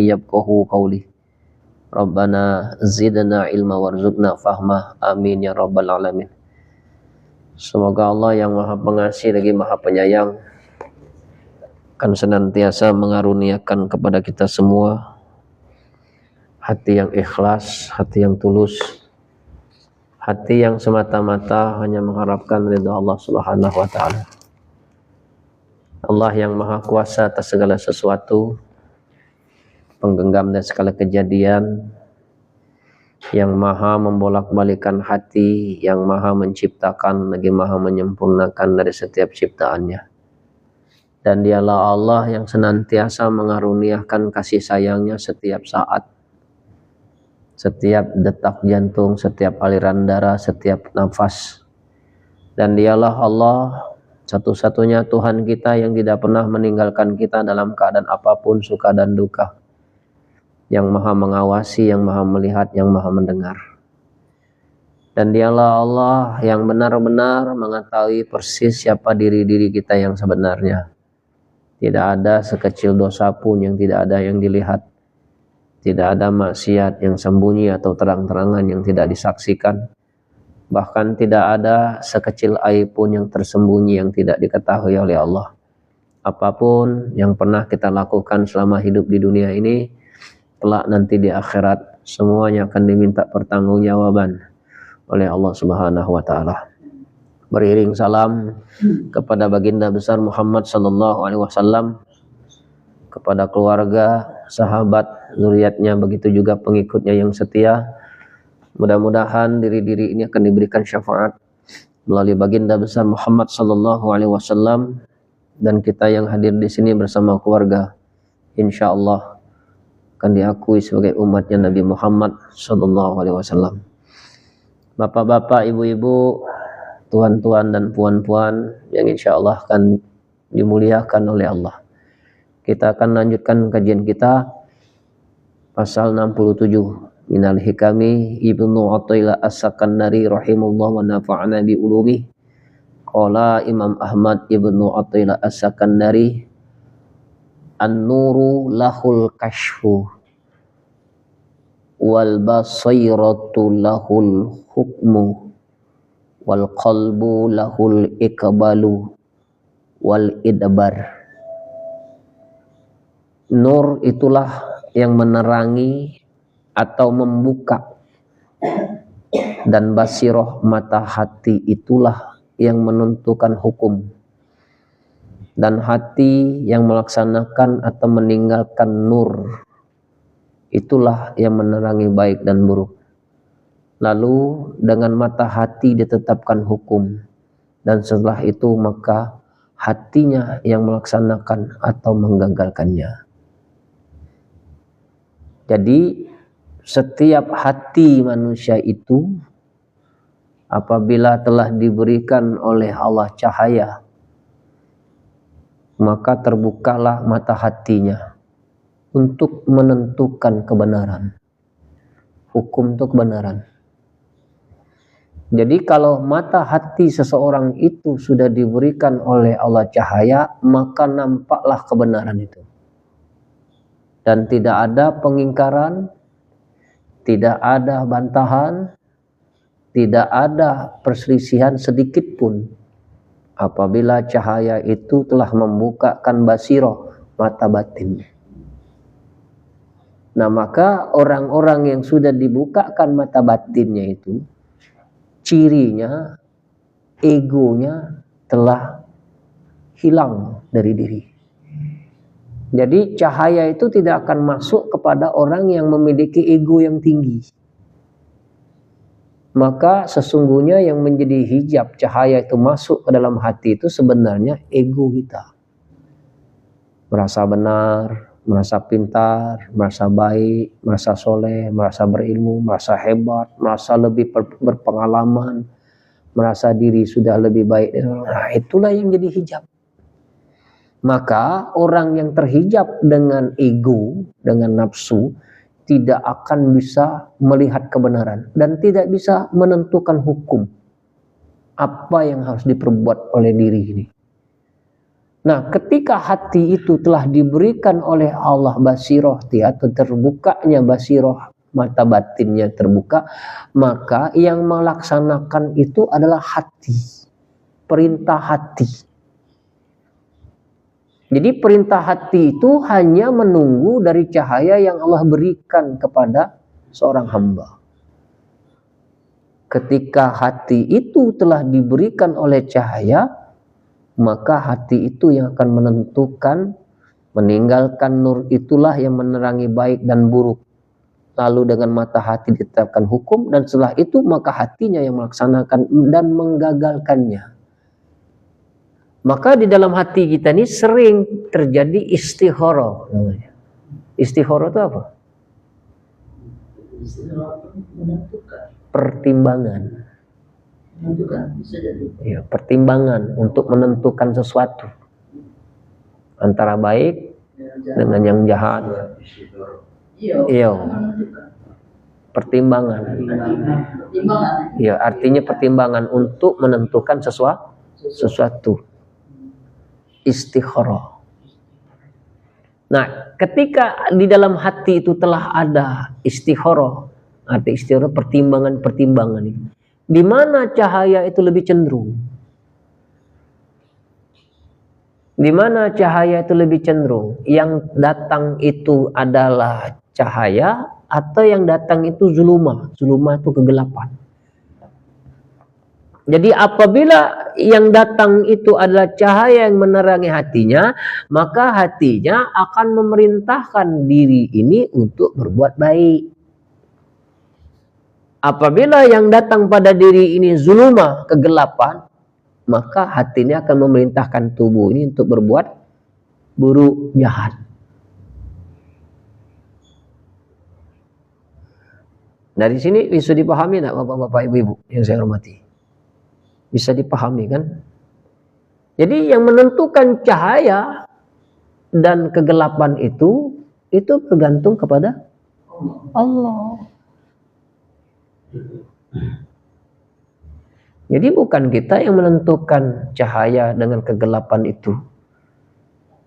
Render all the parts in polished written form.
yafqahu qawli. Rabbana zidna ilma warzuqna fahma. Amin ya rabbal alamin. Semoga Allah yang maha pengasih lagi maha penyayang akan senantiasa mengaruniakan kepada kita semua hati yang ikhlas, hati yang tulus, hati yang semata-mata hanya mengharapkan ridha Allah Subhanahu wa ta'ala. Allah yang maha kuasa atas segala sesuatu, penggenggam dari segala kejadian, yang maha membolak-balikan hati, yang maha menciptakan lagi maha menyempurnakan dari setiap ciptaannya. Dan dialah Allah yang senantiasa mengaruniakan kasih sayangnya setiap saat, setiap detak jantung, setiap aliran darah, setiap nafas. Dan dialah Allah satu-satunya Tuhan kita yang tidak pernah meninggalkan kita dalam keadaan apapun, suka dan duka, yang maha mengawasi, yang maha melihat, yang maha mendengar. Dan dialah Allah yang benar-benar mengetahui persis siapa diri-diri kita yang sebenarnya. Tidak ada sekecil dosa pun yang tidak ada yang dilihat. Tidak ada maksiat yang sembunyi atau terang-terangan yang tidak disaksikan. Bahkan tidak ada sekecil aib pun yang tersembunyi yang tidak diketahui oleh Allah. Apapun yang pernah kita lakukan selama hidup di dunia ini, kelak nanti di akhirat semuanya akan diminta pertanggungjawaban oleh Allah Subhanahu wa ta'ala. Beriring salam kepada baginda besar Muhammad sallallahu alaihi wasallam, kepada keluarga, sahabat, zuriatnya, begitu juga pengikutnya yang setia. Mudah-mudahan diri-diri ini akan diberikan syafaat melalui baginda besar Muhammad sallallahu alaihi wasallam, dan kita yang hadir di sini bersama keluarga insyaallah akan diakui sebagai umatnya Nabi Muhammad sallallahu alaihi wasallam. Bapak-bapak, ibu-ibu, tuan-tuan dan puan-puan yang insyaallah akan dimuliakan oleh Allah. Kita akan lanjutkan kajian kita pasal 67 minal hikami Ibnu Athaillah As-Sakandari rahimahullah wa nafa'ana bi ulumi. Qala Imam Ahmad Ibnu Athaillah As-Sakandari, an-nuru lahul kashfu wal basiratu lahul hukmu wal qalbu lahul iqbalu wal idbar. Nur itulah yang menerangi atau membuka, dan basiroh mata hati itulah yang menentukan hukum, dan hati yang melaksanakan atau meninggalkan nur itulah yang menerangi baik dan buruk. Lalu dengan mata hati ditetapkan hukum, dan setelah itu maka hatinya yang melaksanakan atau menggagalkannya. Jadi setiap hati manusia itu apabila telah diberikan oleh Allah cahaya, maka terbukalah mata hatinya untuk menentukan kebenaran, hukum untuk kebenaran. Jadi kalau mata hati seseorang itu sudah diberikan oleh Allah cahaya, maka nampaklah kebenaran itu. Dan tidak ada pengingkaran, tidak ada bantahan, tidak ada perselisihan sedikit pun apabila cahaya itu telah membukakan basiroh, mata batin. Nah, maka orang-orang yang sudah dibukakan mata batinnya itu, cirinya, egonya telah hilang dari diri. Jadi cahaya itu tidak akan masuk kepada orang yang memiliki ego yang tinggi. Maka sesungguhnya yang menjadi hijab cahaya itu masuk ke dalam hati itu sebenarnya ego kita. Merasa benar, merasa pintar, merasa baik, merasa soleh, merasa berilmu, merasa hebat, merasa lebih berpengalaman, merasa diri sudah lebih baik. Nah, itulah yang jadi hijab. Maka orang yang terhijab dengan ego, dengan nafsu, tidak akan bisa melihat kebenaran dan tidak bisa menentukan hukum apa yang harus diperbuat oleh diri ini. Nah, ketika hati itu telah diberikan oleh Allah basiroh, atau terbukanya basiroh, mata batinnya terbuka, maka yang melaksanakan itu adalah hati, perintah hati. Jadi perintah hati itu hanya menunggu dari cahaya yang Allah berikan kepada seorang hamba. Ketika hati itu telah diberikan oleh cahaya, maka hati itu yang akan menentukan, meninggalkan nur itulah yang menerangi baik dan buruk. Lalu dengan mata hati ditetapkan hukum, dan setelah itu maka hatinya yang melaksanakan dan menggagalkannya. Maka di dalam hati kita ini sering terjadi istikharah namanya. Istikharah itu apa? Pertimbangan. Ya, pertimbangan untuk menentukan sesuatu antara baik dengan yang jahat. Iya. Pertimbangan. Ya, artinya pertimbangan untuk menentukan sesuatu. Istikharah. Nah, ketika di dalam hati itu telah ada istikharah, arti istikharah pertimbangan ini. Di mana cahaya itu lebih cenderung? Di mana cahaya itu lebih cenderung? Yang datang itu adalah cahaya atau yang datang itu zulumah? Zulumah itu kegelapan. Jadi apabila yang datang itu adalah cahaya yang menerangi hatinya, maka hatinya akan memerintahkan diri ini untuk berbuat baik. Apabila yang datang pada diri ini zulumah, kegelapan, maka hatinya akan memerintahkan tubuh ini untuk berbuat buruk, jahat. Dari sini bisa dipahami tidak bapak-bapak, ibu-ibu yang saya hormati? Bisa dipahami kan? Jadi yang menentukan cahaya dan kegelapan itu bergantung kepada Allah. Jadi bukan kita yang menentukan cahaya dengan kegelapan itu.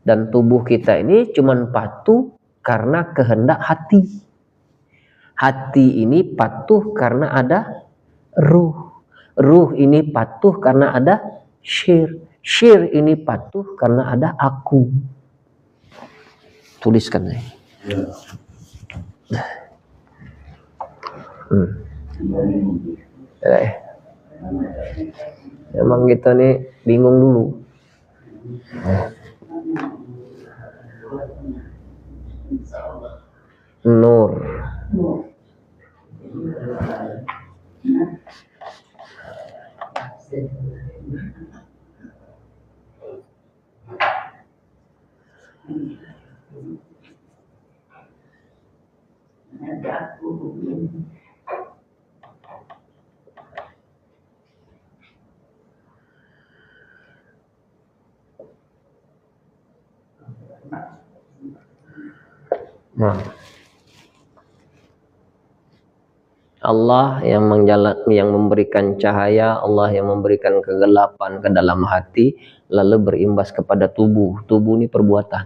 Dan tubuh kita ini cuma patuh karena kehendak hati. Hati ini patuh karena ada ruh. Ruh ini patuh karena ada syir. Syir ini patuh karena ada aku. Tuliskan nih. Emang kita nih bingung dulu. Nur. Nah, Allah yang memberikan cahaya, Allah yang memberikan kegelapan ke dalam hati, lalu berimbas kepada tubuh. Tubuh ini perbuatan.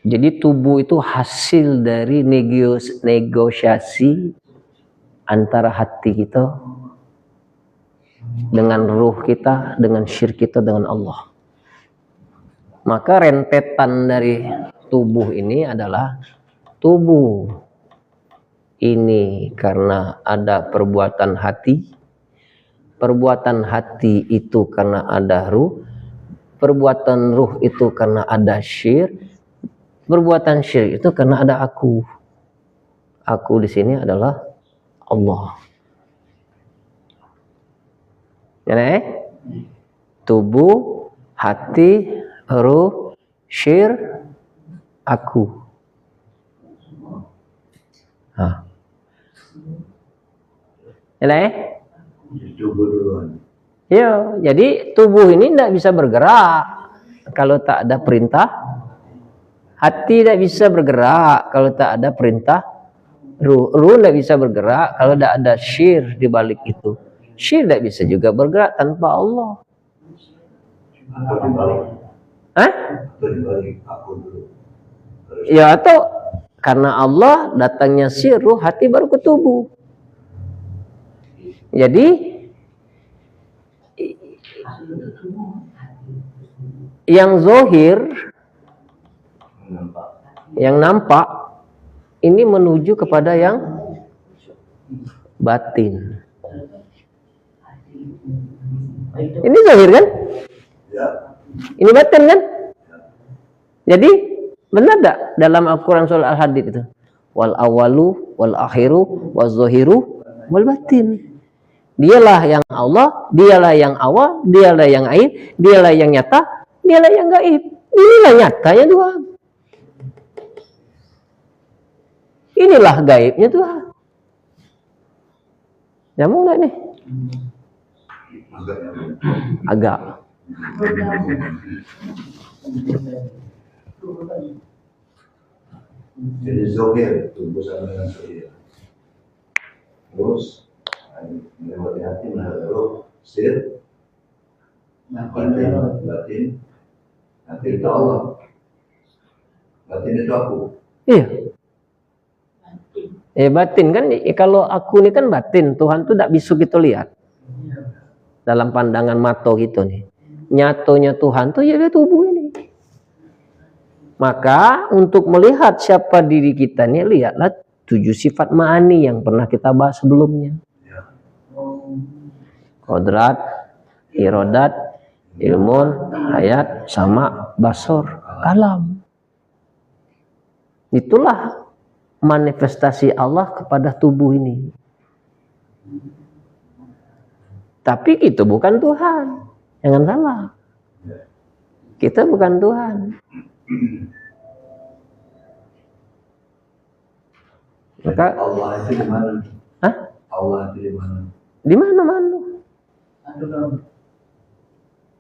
Jadi tubuh itu hasil dari negosiasi antara hati kita dengan ruh kita, dengan syirk kita dengan Allah. Maka rentetan dari tubuh ini adalah tubuh ini karena ada perbuatan hati. Perbuatan hati itu karena ada ruh. Perbuatan ruh itu karena ada syirk. Perbuatan syirk itu karena ada aku. Aku di sini adalah Allah. Ya, tubuh, hati, ruh, syirk, aku. Ya, jadi tubuh ini tidak bisa bergerak kalau tak ada perintah. Hati tidak bisa bergerak kalau tak ada perintah. Ruh tidak bisa bergerak kalau tidak ada syirk di balik itu. Syirik tidak bisa juga bergerak tanpa Allah. Atau dibalik. Hah? Atau dibalik aku dulu. Ya atau karena Allah datangnya sirruh, hati baru ke tubuh. Jadi yang zohir, yang nampak ini menuju kepada yang batin. Ini zohir kan? Ya. Ini batin kan? Jadi benar tak dalam Al-Quran surah Al-Hadid itu? Wal awalu, wal akhiru, wal zohiru, wal batin. Dialah yang Allah, dialah yang awal, dialah yang aib, dialah yang nyata, dialah yang gaib. Inilah nyatanya Tuhan. Inilah gaibnya Tuhan. Nyambung nggak nih? Agak. Jadi zohir tumbuh sama dengan zohir. Terus melewati hati menaruh sir, batin itu Allah, batin itu aku. Iya. Batin kan, kalau aku ini kan batin, Tuhan tuh tidak bisa kita lihat dalam pandangan mata gitu nih. Nyatonya Tuhan tuh ya tubuh ini. Maka untuk melihat siapa diri kita nih, lihatlah 7 sifat ma'ani yang pernah kita bahas sebelumnya. Kodrat, irodat, ilmun, hayat, sama, basor, kalam. Itulah manifestasi Allah kepada tubuh ini. Tapi itu bukan Tuhan. Jangan salah. Kita bukan Tuhan. Maka Allah itu di mana? Hah? Allah itu di mana? Di mana-mana.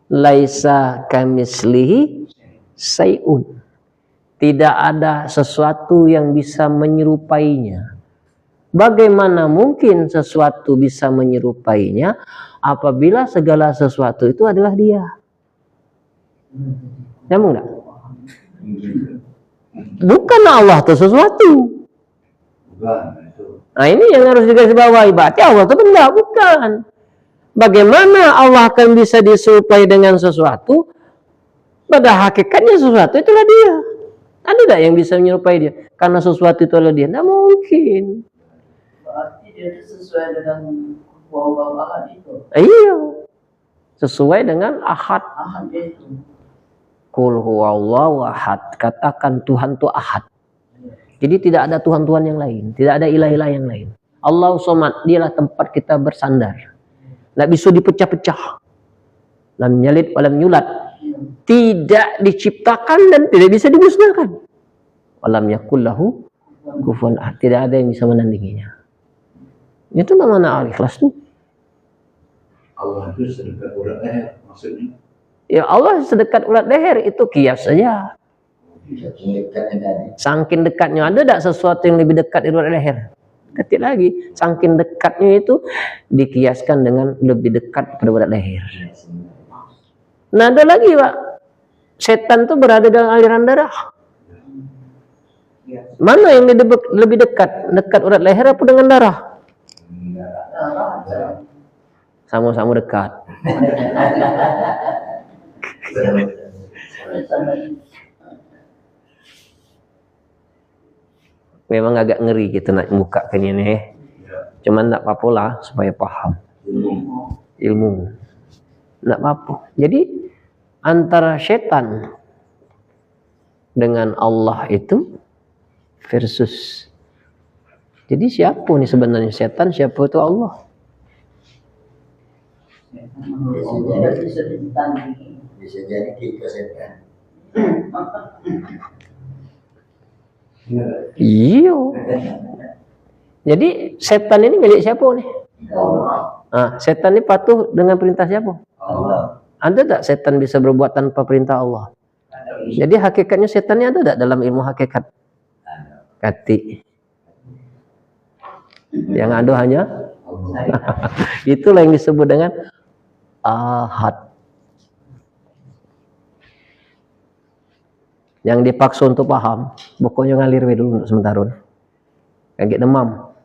Laisa kamislihi sayun. Tidak ada sesuatu yang bisa menyerupainya. Bagaimana mungkin sesuatu bisa menyerupainya apabila segala sesuatu itu adalah Dia? Nyambung enggak? Bukan Allah itu sesuatu. Bukan itu. Nah ini yang harus digarisbawahi. Berarti Allah itu benda, bukan. Bagaimana Allah akan bisa diserupai dengan sesuatu? Pada hakikatnya sesuatu itulah Dia. Ada tidak yang bisa menyerupai Dia? Karena sesuatu itu adalah Dia. Tidak mungkin. Berarti dia itu sesuai dengan bahwa itu. Iya. Sesuai dengan ahad. Ahad itu. Qul huwallahu ahad. Katakan Tuhan itu ahad. Jadi tidak ada Tuhan-Tuhan yang lain. Tidak ada ilah-ilah yang lain. Allah somad. Dialah tempat kita bersandar. Tidak bisa dipecah-pecah. Lam yalid walam yulad. Tidak diciptakan dan tidak bisa dimusnahkan. Walam yakul lahu kufuwan ahad. Tidak ada yang bisa menandinginya. Itu namanya al-ikhlas tuh. Allah itu sedekat urat leher maksudnya. Ya Allah sedekat urat leher itu kias saja. Saking dekatnya, ada tak sesuatu yang lebih dekat dari urat leher? Ketik lagi, saking dekatnya itu dikiaskan dengan lebih dekat pada urat leher. Nah ada lagi Pak, setan tuh berada dalam aliran darah. Mana yang lebih dekat? Dekat urat leher apa dengan darah? Sama-sama dekat. Memang agak ngeri gitu nak buka ke ini. Cuman tak apa-apa lah supaya paham. Ilmu. Tak apa-apa. Jadi antara setan dengan Allah itu versus. Jadi siapa nih sebenarnya setan, siapa itu Allah? Bisa jadi kita setan. Iya. Jadi setan ini milik siapa nih? Allah. Nah, setan ini patuh dengan perintah siapa? Allah. Ada tak setan bisa berbuat tanpa perintah Allah? Jadi hakikatnya setannya ada tak dalam ilmu hakikat? Kati. Yang ada hanya Itulah yang disebut dengan ahad. Yang dipaksa untuk paham, pokoknya ngalir we dulu untuk sementara. Kayak demam.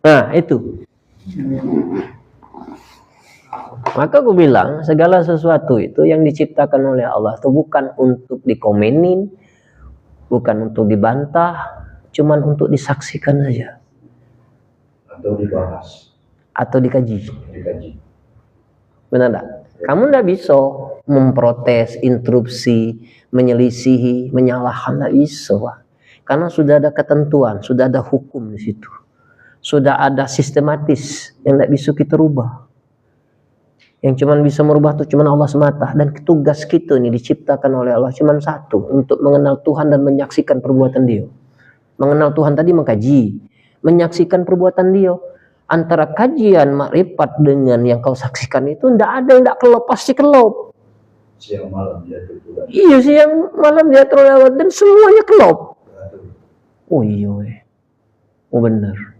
Nah, itu. Maka aku bilang, segala sesuatu itu yang diciptakan oleh Allah itu bukan untuk dikomenin, bukan untuk dibantah, cuman untuk disaksikan saja. Atau dibahas. Atau dikaji. Benar enggak? Kamu enggak bisa memprotes, interupsi, menyelisihi, menyalahkan, enggak bisa, Pak. Karena sudah ada ketentuan, sudah ada hukum di situ. Sudah ada sistematis yang enggak bisa kita rubah. Yang cuman bisa merubah itu cuman Allah semata, dan tugas kita ini diciptakan oleh Allah cuman satu, untuk mengenal Tuhan dan menyaksikan perbuatan Dia. Mengenal Tuhan tadi mengkaji, menyaksikan perbuatan Dia. Antara kajian makrifat dengan yang kau saksikan itu ndak ada yang ndak kelop, pasti kelop. Siang malam dia terlewat. Iya, siang malam dia terlewat dan semuanya kelop. Oh iya, oh benar.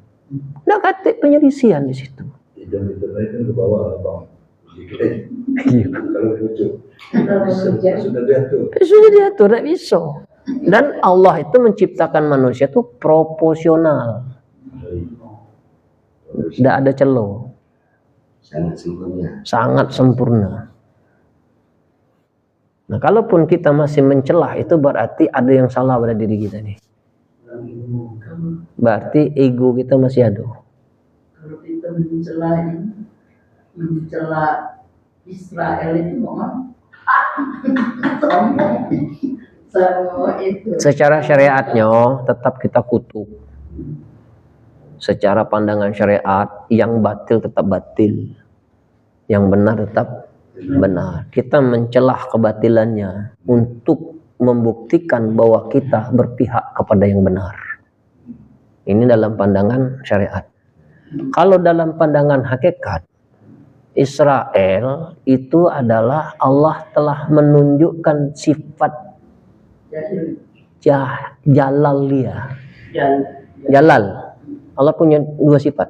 Ndak kata penyelisihan di situ. Hidung itu kan ke bawah bang. Iya. Kalau lucu, sudah diatur. Sudah diatur, ndak bisa. Dan Allah itu menciptakan manusia itu proporsional. Tidak ada celo. Sangat sempurna. Nah, kalaupun kita masih mencelah, itu berarti ada yang salah pada diri kita nih. Berarti ego kita masih ada. Kalau kita mencela Israel itu memang sama itu. Secara syariatnya tetap kita kutuk. Secara pandangan syariat, yang batil tetap batil, yang benar tetap benar. Kita mencelah kebatilannya untuk membuktikan bahwa kita berpihak kepada yang benar. Ini dalam pandangan syariat. Kalau dalam pandangan hakikat, Israel itu adalah Allah telah menunjukkan sifat jalal dia. Jalal. Allah punya dua sifat.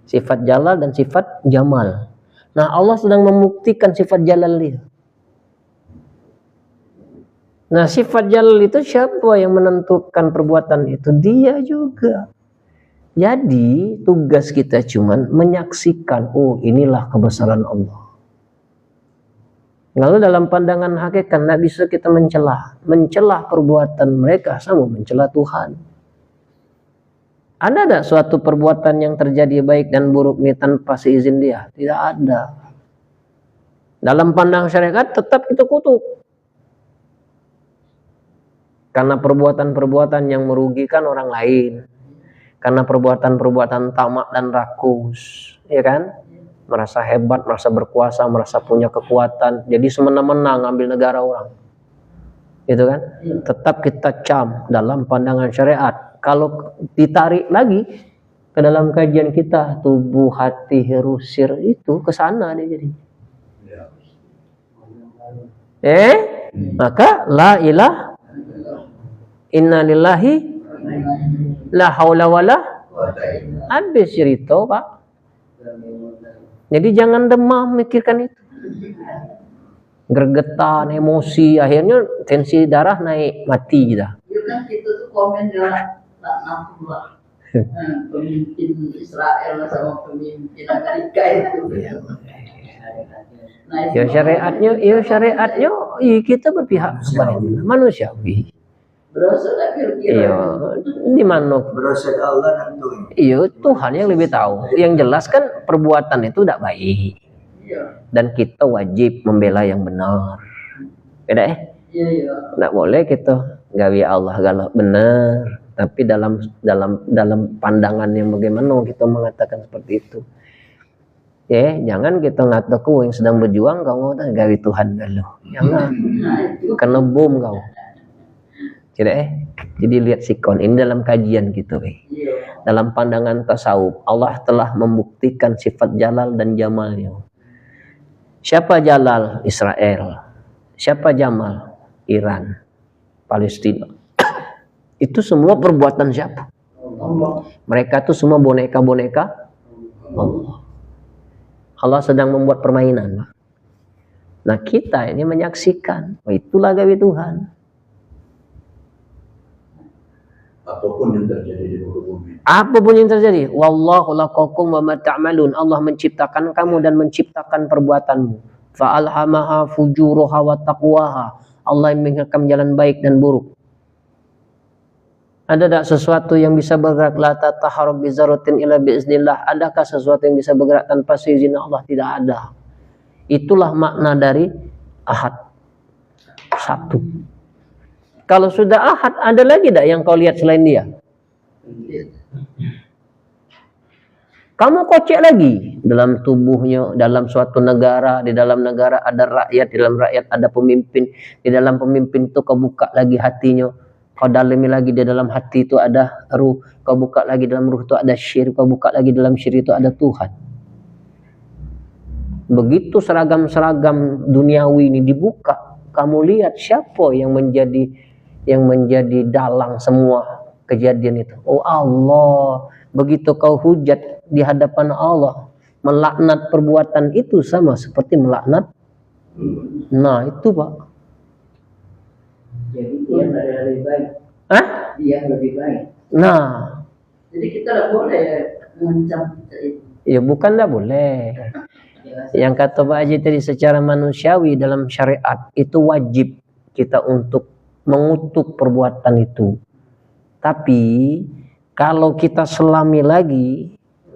Sifat jalal dan sifat jamal. Nah, Allah sedang membuktikan sifat jalal dia. Nah, sifat jalal itu siapa yang menentukan perbuatan itu? Dia juga. Jadi, tugas kita cuman menyaksikan, oh inilah kebesaran Allah. Lalu dalam pandangan hakikat, tidak bisa kita mencelah. Mencelah perbuatan mereka sama mencelah Tuhan. Ada tidak suatu perbuatan yang terjadi baik dan buruk ini tanpa seizin dia? Tidak ada. Dalam pandang syariat tetap kita kutuk. Karena perbuatan-perbuatan yang merugikan orang lain. Karena perbuatan-perbuatan tamak dan rakus. Ya kan? Merasa hebat, merasa berkuasa, merasa punya kekuatan. Jadi semena-mena ngambil negara orang. Gitu kan? Tetap kita cam dalam pandangan syariat. Kalau ditarik lagi ke dalam kajian kita, tubuh, hati, hirusir itu ke sana dia jadi. Maka la ilah inna lillahi la haula wala habis cerita, Pak. Jadi jangan demam mikirkan itu. Gergetan, emosi, akhirnya tensi darah naik, mati kita. Ya kan kita tuh komen ya. Nah, pemimpin Israel sama pemimpin Amerika itu. Nah, Ya syariatnya, kita berpihak kepada manusiawi. berasa tak kira-kira. Iya, di mana? Berasa Allah nanti. Iya, Tuhan yang lebih tahu. Yang jelas kan perbuatan itu tidak baik. Iya. Dan kita wajib membela yang benar. Beda Iya. Tidak boleh kita gawi Allah galak benar. Tapi dalam pandangan yang bagaimana kita mengatakan seperti itu. Jangan kita ngataku yang sedang berjuang kau gawi Tuhan galuh. Jangan. Kena bom kau. Jadi lihat sikon ini dalam kajian gitu. Dalam pandangan tasawuf, Allah telah membuktikan sifat jalal dan jamalnya. Siapa jalal? Israel. Siapa jamal? Iran. Palestina. Itu semua perbuatan siapa? Allah. Mereka tuh semua boneka-boneka Allah. Allah sedang membuat permainan, Pak. Nah, kita ini menyaksikan, itulah gawe Tuhan. Apapun yang terjadi di muka bumi. Apapun yang terjadi, wallahu laqakum wa ma ta'malun. Allah menciptakan kamu dan menciptakan perbuatanmu. Fa alhamaha fujuruha wa taqwaha. Allah yang mengingatkan jalan baik dan buruk. Ada tak sesuatu yang bisa bergerak la tataharrab bi zarratin illa bi iznillah? Adakah sesuatu yang bisa bergerak tanpa seizin Allah? Tidak ada. Itulah makna dari ahad. Satu. Kalau sudah ahad, ada lagi tak yang kau lihat selain dia? Kamu kocek lagi dalam tubuhnya, dalam suatu negara, di dalam negara ada rakyat, di dalam rakyat ada pemimpin, di dalam pemimpin itu kau buka lagi hatinya, kau dalami lagi di dalam hati itu ada ruh, kau buka lagi dalam ruh itu ada syir, kau buka lagi dalam syir itu ada Tuhan. Begitu seragam-seragam duniawi ini dibuka, kamu lihat siapa yang menjadi dalang semua kejadian itu. Oh Allah, begitu kau hujat di hadapan Allah, melaknat perbuatan itu sama seperti melaknat. Nah itu Pak. Jadi dia lebih baik. Hah? Dia lebih baik. Nah. Jadi kita tidak boleh mengancam itu. Ya bukan tidak boleh. Yang kata Pak Haji tadi secara manusiawi dalam syariat itu wajib kita untuk mengutuk perbuatan itu. Tapi kalau kita selami lagi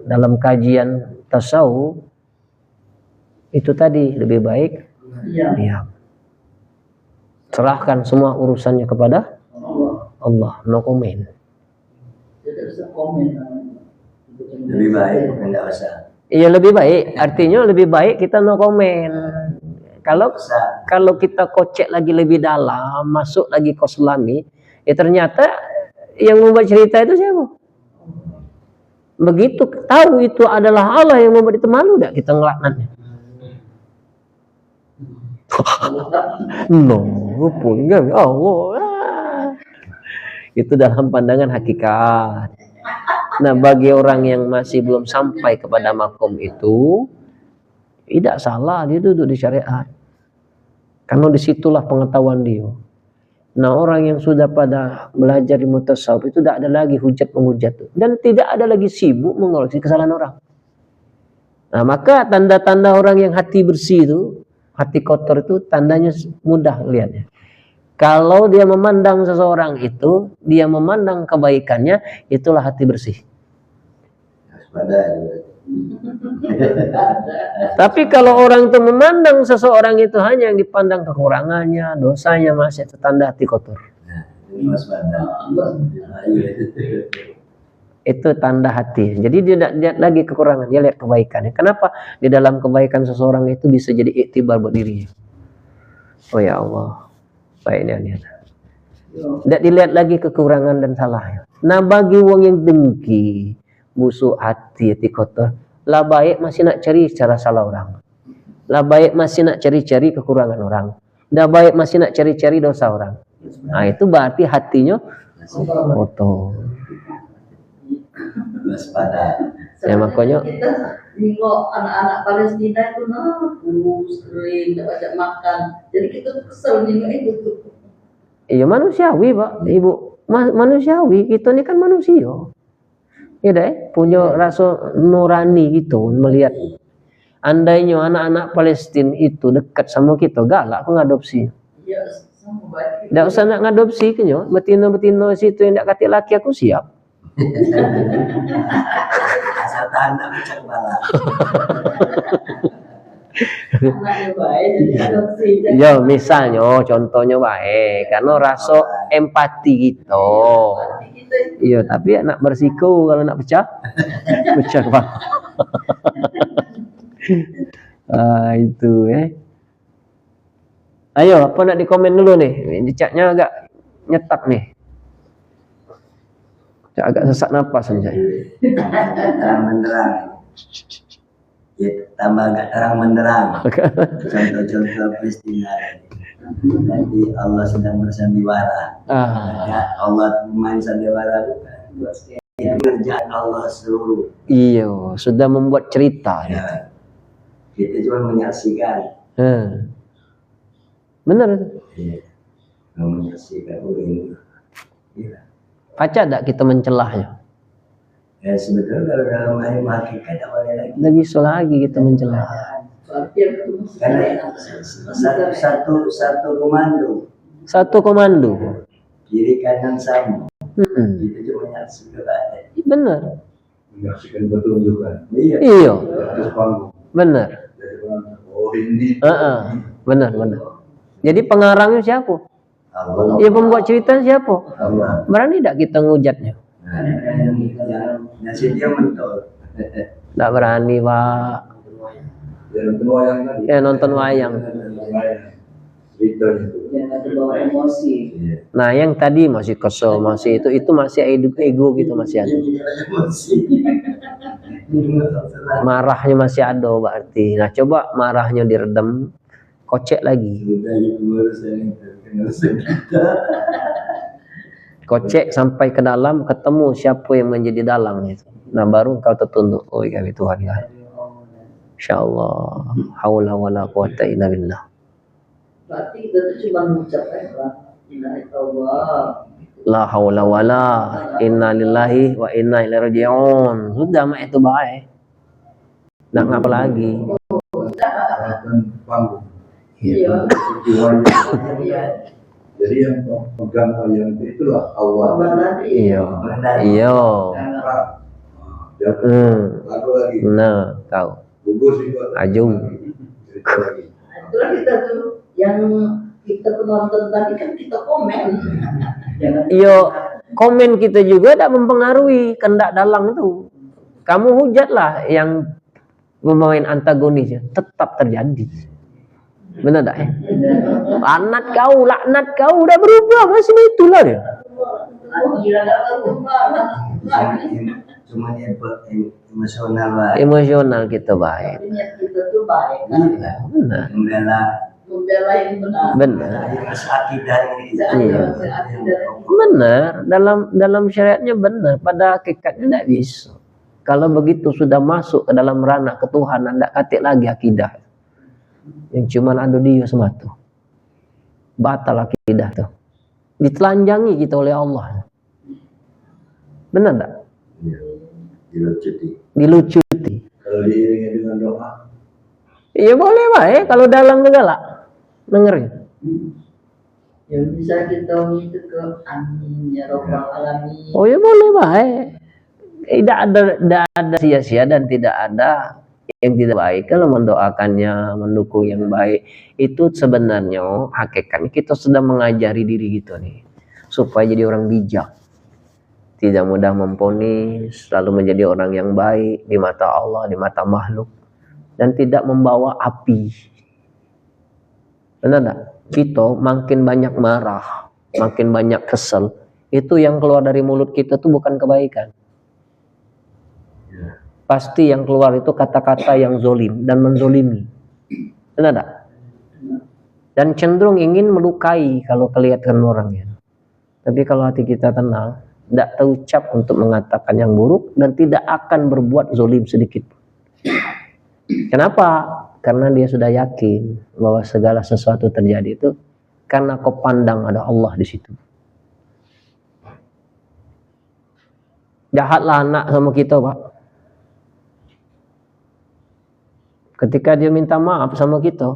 dalam kajian tasawuf itu tadi lebih baik diam. Serahkan semua urusannya kepada Allah. No comment. Tidak bisa komen. Lebih baik tidak usah. Iya lebih baik. Artinya lebih baik kita no comment. Kalau kita kocek lagi lebih dalam, masuk lagi kau selami, ya ternyata yang membuat cerita itu siapa? Begitu tahu itu adalah Allah yang membuat itu, malu tak kita ngelaknatnya? No, rupanya Allah. Itu dalam pandangan hakikat. Nah, bagi orang yang masih belum sampai kepada makom itu, tidak salah dia duduk di syariat. Karena disitulah pengetahuan dia. Nah, orang yang sudah pada belajar di mutasawuf itu tidak ada lagi hujat menghujat. Dan tidak ada lagi sibuk mengoreksi kesalahan orang. Nah, maka tanda-tanda orang yang hati bersih itu, hati kotor itu tandanya mudah lihatnya. Kalau dia memandang seseorang itu, dia memandang kebaikannya, itulah hati bersih. Tapi kalau orang itu memandang seseorang itu hanya yang dipandang kekurangannya, dosanya, masih tanda hati kotor. Itu tanda hati. Jadi dia tidak lihat lagi kekurangan, dia lihat kebaikannya. Kenapa? Di dalam kebaikan seseorang itu bisa jadi iktibar buat dirinya. Oh ya Allah, baiknya lihat. Tidak dilihat lagi kekurangan dan salahnya. Nah, bagi wong yang dengki, busuk hati kotor, lah baik masih nak cari cara salah orang. Lah baik masih nak cari-cari kekurangan orang. Lah baik masih nak cari-cari dosa orang. Nah, itu berarti hatinya kotor. Ya makanya kita tengok anak-anak Palestina itu sering tidak ajak makan. Jadi kita tuh kesel nengok itu tuh. iya manusiawi Pak, Ibu. Manusiawi, kita ini kan manusia. Ya deh, punya rasa nurani gitu melihat. Andainya anak-anak Palestina itu dekat sama kita, galak aku ngadopsi. Iya, sama baik. Tidak usah nak ngadopsi kenyo, betina-betina situ yang tidak kata laki aku siap. Asal tahan tak pecah kepala. Anaknya baik, jadi adopsi. Ya misalnya, contohnya baik, karena rasa empati gitu. Iya, tapi nak bersiko kalau nak pecah kepala. Itu Ayo, apa nak dikomen dulu nih? Caknya agak nyetak nih. Cak agak sesak napas saja. Terang menderang. Ya, tambah agak terang menderang. Contoh-contoh peristiwa. Nanti Allah sedang bersandiwara. Ah, Ya, Allah main sandiwara bukan. Itu kerjaan Allah seluruh. iya, sudah membuat cerita. Ya. Kita cuma menyaksikan. Benar itu. Iya. Menyaksikan ini. Iya. Paca tak kita mencelahnya? Ya sebetulnya kalau dalam ilmu hakikat tidak boleh lagi. Tidak bisa lagi kita mencelah. Berarti yang itu mesti Karena satu komando, Satu komando. kiri kanan sama. Mm-mm. Kita cuma menyaksikan aja. Benar. Menyaksikan pertunjukan. Iya. Iya, Terus panggung. benar. Jadi oh ini. Benar, benar. Jadi pengarangnya siapa? Allah. Ya pembuat cerita siapa? Allah. Berani tidak kita ngujatnya? Nah, yang ngasih dia mentol. Tidak berani, Pak. Ya nonton wayang tadi. Ya nonton wayang. Wayang. Ceritanya itu. yang ada bawa emosi. Iya. Nah, yang tadi masih kesel, masih itu masih ego gitu masih ada. Emosi. Marahnya masih ada berarti. Nah, coba marahnya diredam, kocek lagi. Sudah diurus yang kenal kita. Kocek sampai ke dalam, ketemu siapa yang menjadi dalang itu. Nah, baru kau tertunduk. Oh, kami Tuhan ya. Insyaallah. Haula wala quwata illa billah. Berarti kita tuh cuma mengucapkan la ilaha illallah. La haula wala inna lillahi wa inna ilaihi raji'un. Sudah mah itu baik. Nak ngapa lagi? Akan panggung. Iya. Tujuan. Iya. Jadi yang pegang wayang itu itulah Allah. Iya. Iya. Ya, lagu lagi. Nah, kau. Gugur juga. Ajung. Cerita lagi. Itulah kita tuh yang kita penonton tadi kan kita komen. Jangan Iya, komen kita juga tidak mempengaruhi kehendak dalang itu. Kamu hujatlah yang memain antagonisnya tetap terjadi. Benar tak ya? Laknat kau udah berubah masih itulah dia. gila gak berubah. Cuma emosional lah. Emosional kita baik. Niat kita tuh baik kan. Benar. Membela yang benar. Benar. Akidah ini. Iya. Benar, dalam syariatnya benar, pada hakikatnya tidak bisa. Kalau begitu sudah masuk ke dalam ranah ketuhanan, tidak katik lagi akidah. Yang cuma ada dia semata. Batal akidah tuh. Ditelanjangi kita oleh Allah. Benar tak? Iya. Dilucuti. Dilucuti. Kalau diiringi dengan doa. Iya boleh baik kalau dalang segala. Dengerin. Ya bisa kita itu ke amin ya robbal alamin. Oh ya boleh baik. Tidak ada sia-sia dan tidak ada yang tidak baik. Kalau mendoakannya, mendukung yang baik, itu sebenarnya hakikatnya kita sedang mengajari diri kita nih supaya jadi orang bijak, tidak mudah memponis, lalu menjadi orang yang baik di mata Allah, di mata makhluk, dan tidak membawa api. Benar tak? Kita makin banyak marah, makin banyak kesel, itu yang keluar dari mulut kita tuh bukan kebaikan. Pasti yang keluar itu kata-kata yang zolim dan menzolimi. Benar tak? Dan cenderung ingin melukai kalau kelihatan orangnya. Tapi kalau hati kita tenang, tidak terucap untuk mengatakan yang buruk dan tidak akan berbuat zolim sedikit. Kenapa? Karena dia sudah yakin bahwa segala sesuatu terjadi itu karena kau pandang ada Allah di situ. Jahatlah anak sama kita, Pak. Ketika dia minta maaf sama kita,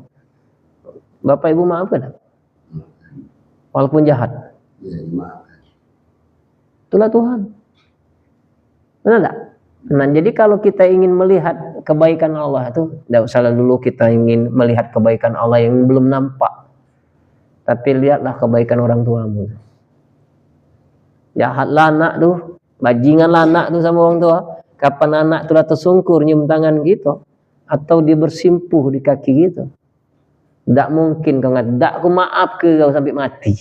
Bapak Ibu maafkan? Walaupun jahat. Ya, maaf. Itulah Tuhan. Benar tak? Nah, jadi kalau kita ingin melihat kebaikan Allah itu, tidak usah dulu kita ingin melihat kebaikan Allah yang belum nampak. Tapi lihatlah kebaikan orang tuamu. Jahatlah anak tuh, bajinganlah anak tuh sama orang tua. Kapan anak tuh tersungkur nyium tangan gitu, atau dia bersimpuh di kaki gitu, tidak mungkin kau nggak, tidak aku maaf ke kau sampai mati.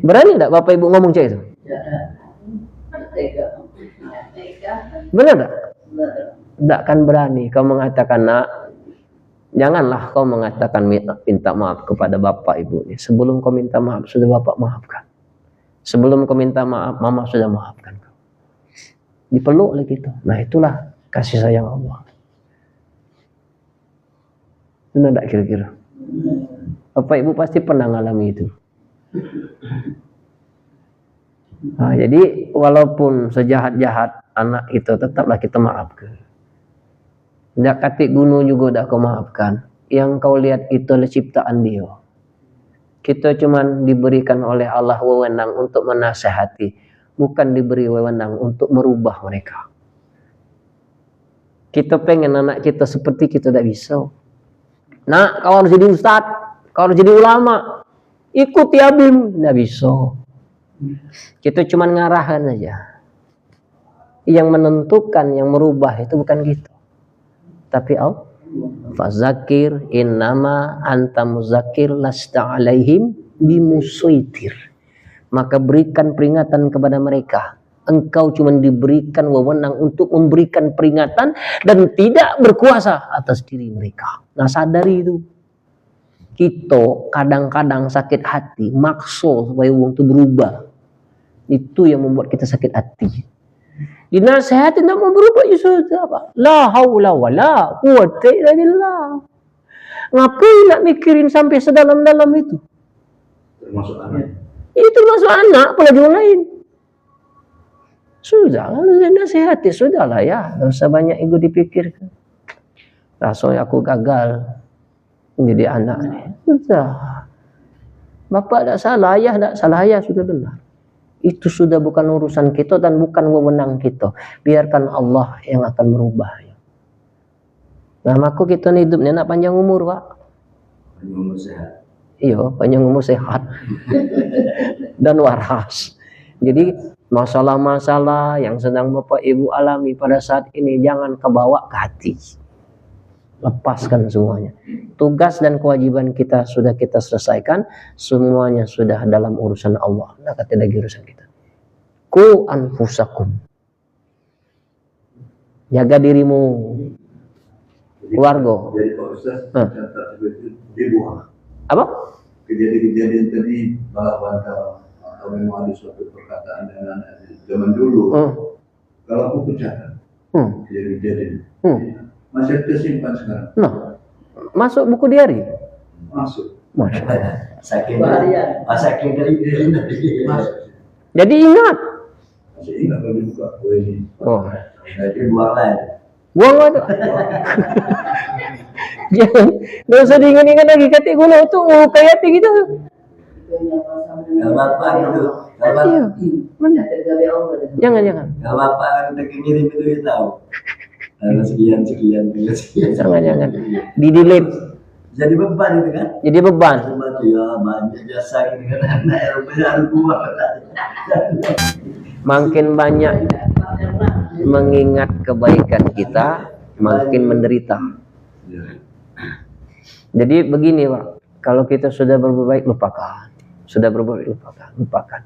Berani tidak Bapak Ibu ngomong cek itu? Benar tak? Tidak akan berani kau mengatakan, nak, Janganlah kau mengatakan minta maaf kepada bapak ibunya. Sebelum kau minta maaf, sudah bapak maafkan. Sebelum kau minta maaf, mama sudah maafkan kau. Dipeluk oleh kita. Nah itulah kasih sayang Allah. Benar tak kira-kira? Bapak ibu pasti pernah ngalami itu. Nah, jadi walaupun sejahat-jahat anak itu, tetaplah kita maafkan. Tidak katik gunung juga tidak kau maafkan. Yang kau lihat itu adalah ciptaan dia. Kita cuma diberikan oleh Allah wewenang untuk menasehati, bukan diberi wewenang untuk merubah mereka. Kita pengen anak kita seperti kita, tidak bisa. Nak, kau harus jadi ustadz, kau harus jadi ulama, ikuti abim, tidak bisa. Kita cuma ngarahan aja. Yang menentukan, yang merubah itu bukan kita, tapi Allah. Fazakir innama anta muzakir lasta alaihim bimusaitir. Maka berikan peringatan kepada mereka. Engkau cuma diberikan wewenang untuk memberikan peringatan dan tidak berkuasa atas diri mereka. Nah sadari itu. Kita kadang-kadang sakit hati, makso supaya wong itu berubah. Itu yang membuat kita sakit hati. Dinasihati tidak mau berubah, ya sudah apa? La haula wa la quwwata illa billah. Ngapain nak mikirin sampai sedalam-dalam itu? Termasuk anak. Itu masuk anak, apalagi orang lain. Sudah, lalu dinasihati, sudahlah ya, tidak usah banyak ego dipikirkan. Rasanya aku gagal menjadi anak ini. Sudah. Bapak tidak salah, ayah tidak salah, ayah sudah benar. Itu sudah bukan urusan kita dan bukan wewenang kita. Biarkan Allah yang akan merubahnya. Nah, maka kita hidupnya nak panjang umur, Pak. Panjang umur sehat. Iya, panjang umur sehat dan waras. Jadi masalah-masalah yang sedang Bapak Ibu alami pada saat ini jangan kebawa ke hati. Lepaskan semuanya. Tugas dan kewajiban kita sudah kita selesaikan. Semuanya sudah dalam urusan Allah. Nah, kata lagi urusan kita. Ku anfusakum. Jaga dirimu. Keluarga. Jadi Pak Ustaz, dibuang. Apa? Kejadian-kejadian tadi balak bantah atau memang ada suatu perkataan dengan zaman dulu. Kalau aku pecahkan kejadian-kejadian. Masih tersimpan sekarang. Nah, masuk buku diari. Masuk. Masuk. Saking Harian. saking dari Masuk. Jadi ingat. Masih ingat kalau dibuka. Oh ini. Oh, jadi buang lain. buang itu. Jangan, nggak usah diingat-ingat lagi kata gula itu kayak hati gitu. Kalau bapak itu, kalau Iya, benar. Tergawe Allah. Jangan. bapak kan udah ngirim itu dia tahu. Sekian. Jangan. Di delete. Jadi beban itu kan. Jadi beban. Sebab ya banyak jasa ini kan anak harus buang. Makin banyak mengingat kebaikan kita, makin menderita. Jadi begini, Pak. Kalau kita sudah berbuat baik, lupakan. Sudah berbuat baik, lupakan.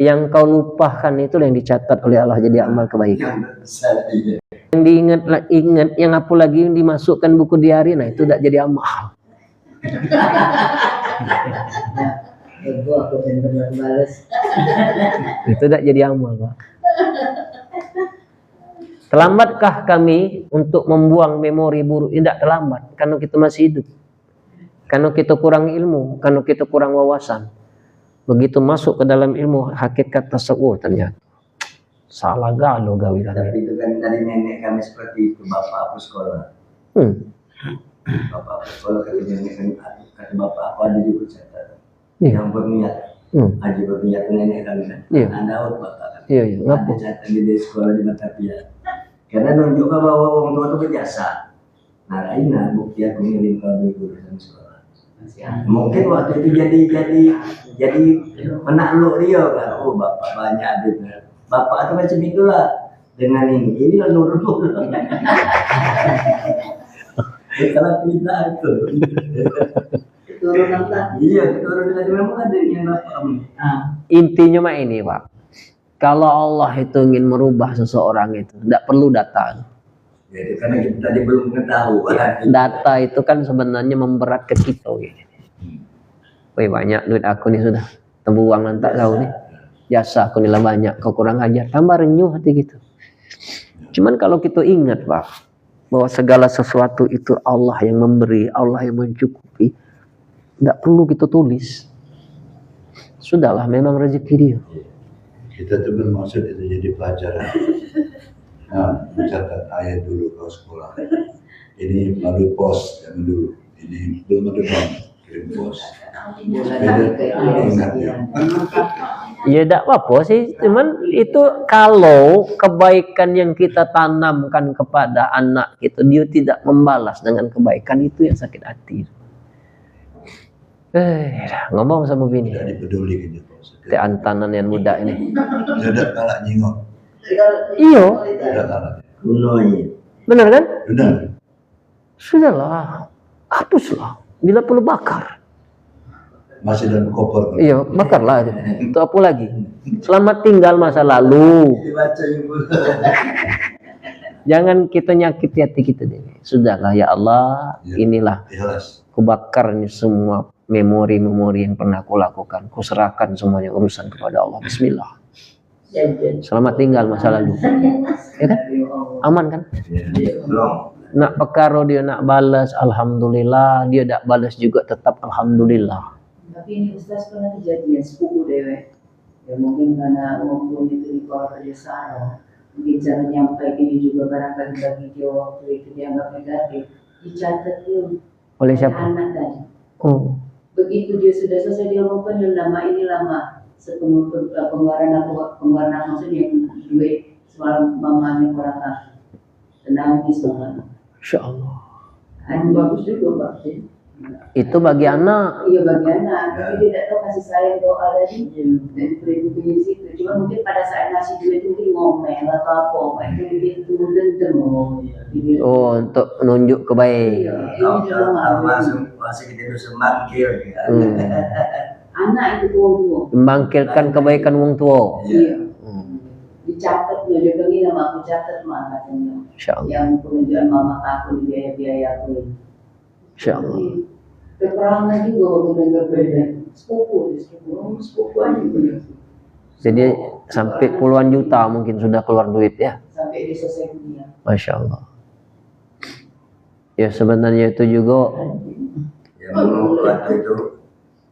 Yang kau lupakan itu yang dicatat oleh Allah jadi amal kebaikan. Yang diingat, yang apa lagi yang dimasukkan buku diari, nah itu tidak jadi amal. Aku benar-benar balas. Itu tidak jadi amal, Pak. Terlambatkah kami untuk membuang memori buruk? Tidak terlambat, karena kita masih hidup. Karena kita kurang ilmu, karena kita kurang wawasan. Begitu masuk ke dalam ilmu hakikat tasawuf ternyata salah galau gawilan. Tapi itu kan dari nenek kami seperti itu, bapak aku sekolah. Bapak aku sekolah kata nenek kami, kata bapak aku ada juga catatan. Yang berniat, aja berniat nenek kami kan. Anda out bapak. Iya. Ada catatan di sekolah di Batavia. Karena nunjukkan bahwa orang tua itu berjasa. Nah, Raina bukti aku ngirim ke guru dan sekolah. Mungkin waktu itu jadi menakluk dia kan. Oh bapak banyak adiknya. Bapak itu macam itulah dengan ini lah nurut. Kalau kita itu. Keturunan lah. Iya keturunan tadi memang ada yang bapak. Intinya mah ini, Pak. Kalau Allah itu ingin merubah seseorang itu tidak perlu data. Ya, itu karena kita tadi belum pengetahuan. Data itu kan sebenarnya memberat ke kita. Gitu. Wih, banyak duit aku nih sudah. Terbuang lantak kau nih. Jasa aku nilai banyak, kau kurang ajar. Tambah renyuh hati gitu. Cuman kalau kita ingat Pak, bahwa segala sesuatu itu Allah yang memberi, Allah yang mencukupi, tidak perlu kita tulis. Sudahlah, memang rezeki dia. Kita tuh bermaksud itu jadi pelajaran. Nah, mencatat ayat dulu kalau sekolah. Ini melalui pos yang dulu. Ini belum ada bank, kirim pos. Ingat ya. Ya tidak apa-apa sih, cuman itu kalau kebaikan yang kita tanamkan kepada anak kita, dia tidak membalas dengan kebaikan, itu yang sakit hati. Ngomong sama bini. Tidak dipeduli gitu. Te antanan yang muda ini. Tidak kalah nyingok. Iyo, Tidak kalah. Kuno ini. benar kan? Benar. Sudahlah, hapuslah. Bila perlu bakar. Masih dalam koper. Iya, bakarlah. Itu apa lagi? Selamat tinggal masa lalu. Dibaca ibu. Jangan kita nyakiti hati kita deh. Sudahlah ya Allah, Ya. inilah Ikhlas. kubakar ini semua memori-memori yang pernah aku lakukan. Kuserahkan semuanya urusan kepada Allah. Bismillah. Selamat tinggal masa lalu. Ya kan? Aman kan? Belum. Nak perkara dia nak balas, alhamdulillah. Dia tak balas juga tetap alhamdulillah. Tapi ini Ustaz pernah kejadian sepupu dewe. Ya mungkin karena ngumpul itu di bawah kerja sana. Mungkin cara nyampaikan ini juga barangkali bagi dia waktu itu dianggap negatif. Dicatat dia Oleh siapa? anak tadi. Oh. Begitu dia sudah selesai dia lupa yang lama ini lama. Pengeluaran aku maksudnya duit semalam mamanya orang kafir. Tenangis banget. Insya Allah. Kan bagus juga Pak. Itu bagi anak. Iya bagi anak, tapi dia tidak tahu kasih sayang doa tadi dan perlindungan di situ. Cuma mungkin pada saat ngasih duit mungkin ngomel atau apa, itu dia turun dendam. Oh, untuk menunjuk kebaikan. Iya, ini juga Masuk kita itu semangkir. anak itu tua. Membangkitkan kebaikan wong tua. Iya. Dicatat dia pergi nama aku catat mah katanya. Insya Allah. Yang penunjukan mama aku biaya aku. Insya Allah. Peperangan juga waktu dengar beda. Sepupu aja punya. Jadi sampai puluhan juta mungkin sudah keluar duit ya. Sampai dia selesai kuliah. Masya Allah. Ya sebenarnya itu juga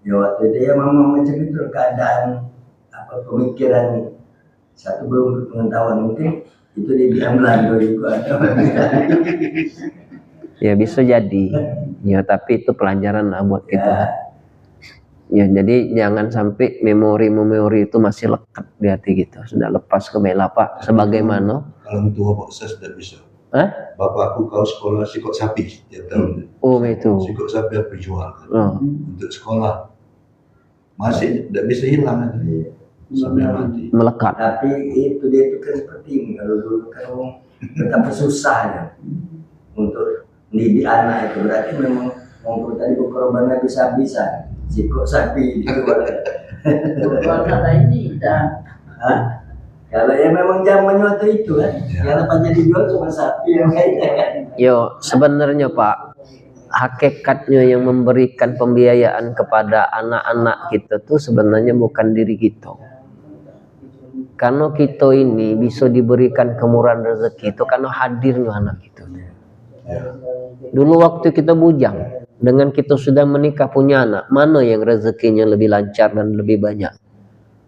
Ya waktu itu ya memang macam itu keadaan apa pemikiran satu belum pengetahuan mungkin itu dibilang Belanda juga ada. ya bisa jadi. Ya tapi itu pelajaran lah buat kita. Ya jadi jangan sampai memori-memori itu masih lekat di hati kita. Sudah lepas ke bela Pak. Sebagaimana. Kalau tua Pak Ustaz tidak bisa. Hah? Bapakku kau sekolah sikok sapi tiap tahun. Oh itu. Sikok sapi apa jual Oh. untuk sekolah. Masih tidak bisa hilang sampai mati. Melekat. Tapi itu dia itu kan seperti ini kalau dulu kan betapa susahnya untuk mendidik anak itu berarti memang ngomong tadi berkorban habis-habisan sikok sapi itu. Kata ini dah. Hah? Kalau ya memang zamannya waktu itu kan, yang apa jadi dijual cuma sapi yang kayaknya. Yo sebenarnya Pak, hakikatnya yang memberikan pembiayaan kepada anak-anak kita tuh sebenarnya bukan diri kita. Karena kita ini bisa diberikan kemurahan rezeki itu karena hadirnya anak kita. Dulu waktu kita bujang, dengan kita sudah menikah punya anak, mana yang rezekinya lebih lancar dan lebih banyak?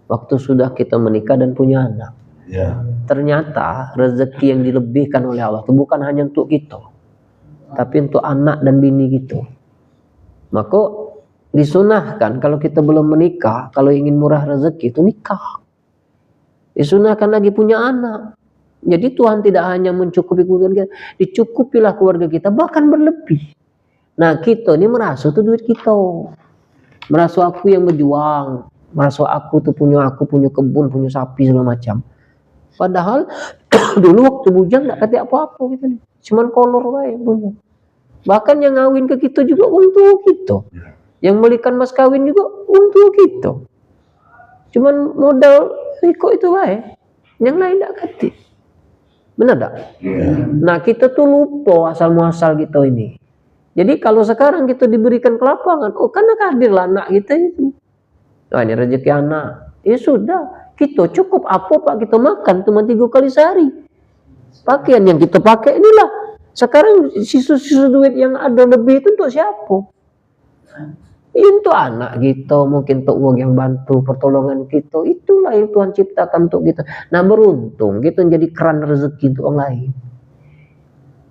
Waktu sudah kita menikah dan punya anak. Ya. Ternyata rezeki yang dilebihkan oleh Allah itu bukan hanya untuk kita, tapi untuk anak dan bini gitu. Maka disunahkan kalau kita belum menikah, kalau ingin murah rezeki itu nikah. Disunahkan lagi punya anak. Jadi Tuhan tidak hanya mencukupi keluarga kita, dicukupilah keluarga kita bahkan berlebih. Nah kita ini merasa itu duit kita, merasa aku yang berjuang, merasa aku tuh punya kebun, punya sapi segala macam. Padahal dulu waktu bujang nggak kata apa-apa gitu nih, cuman kolor wae punya. Bahkan yang ngawin ke kita juga untuk kita, yang belikan mas kawin juga untuk kita. Cuman modal riko itu wae, yang lain nggak kati. Benar tak? Nah kita tuh lupa asal muasal kita ini. Jadi kalau sekarang kita diberikan kelapangan, oh karena hadirlah anak kita itu. Nah ini rezeki anak. Ya sudah, kita cukup apa pak kita makan cuma 3 kali sehari. Pakaian yang kita pakai inilah. Sekarang sisa-sisa duit yang ada lebih itu untuk siapa? Untuk anak kita, mungkin untuk uang yang bantu pertolongan kita. Itulah yang Tuhan ciptakan untuk kita. Nah beruntung kita menjadi keran rezeki untuk orang lain.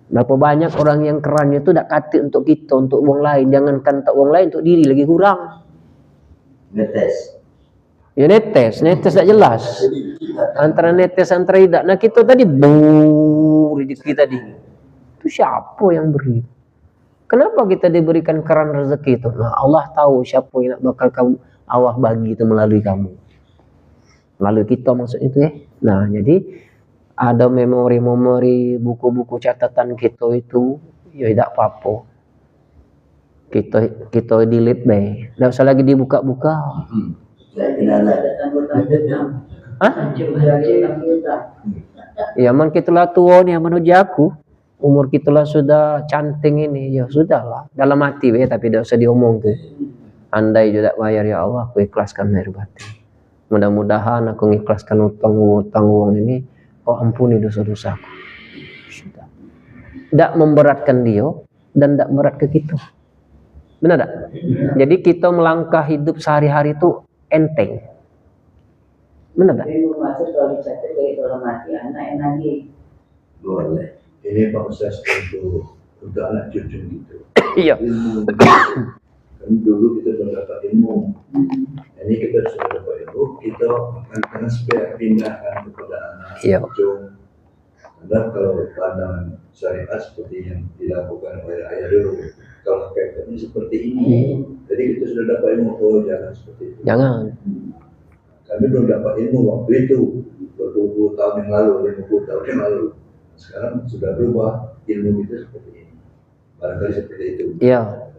Berapa banyak orang yang kerannya itu tidak kati untuk kita, untuk uang lain. Jangankan untuk uang lain, untuk diri lagi kurang. Netes. Ya netes tidak jelas. Antara netes antara tidak. Nah kita tadi rezeki tadi. Itu siapa yang beri? Kenapa kita diberikan keran rezeki itu? Nah Allah tahu siapa yang bakal Allah bagi itu melalui kamu. Melalui kita maksud itu ya. Nah jadi ada memori-memori, buku-buku catatan kita itu, ya tidak apa-apa. Kita delete deh. Tidak usah lagi dibuka-buka. Hah? Ya man kitulah tua nih menuju aku. Umur kitulah sudah canting ini. Ya sudahlah. Dalam hati ya, tapi tidak usah diomong tuh. Andai juga bayar ya Allah, aku ikhlaskan lahir batin. Mudah-mudahan aku mengikhlaskan utang uang ini. Oh ampuni dosa-dosaku. Sudah. Tidak memberatkan dia dan tidak berat ke kita. Benar tak? Jadi kita melangkah hidup sehari-hari itu enteng. Benar tak? Tapi maksud kalau dicatat dari dalam hati anak yang lagi. Boleh. Ini proses untuk anak cucu gitu. Iya. Ilmu. Kan dulu kita sudah dapat ilmu. Ini kita sudah dapat ilmu, kita akan transfer pindahkan kepada anak cucu. Karena kalau pandangan syariat seperti yang dilakukan oleh ayah dulu, kalau kaitannya seperti ini, jadi kita sudah dapat ilmu, oh jangan seperti itu. Jangan. Kami belum dapat ilmu waktu itu, 20 tahun yang lalu, 50 tahun yang lalu. Sekarang sudah berubah ilmu kita seperti ini. Barangkali seperti itu. Iya.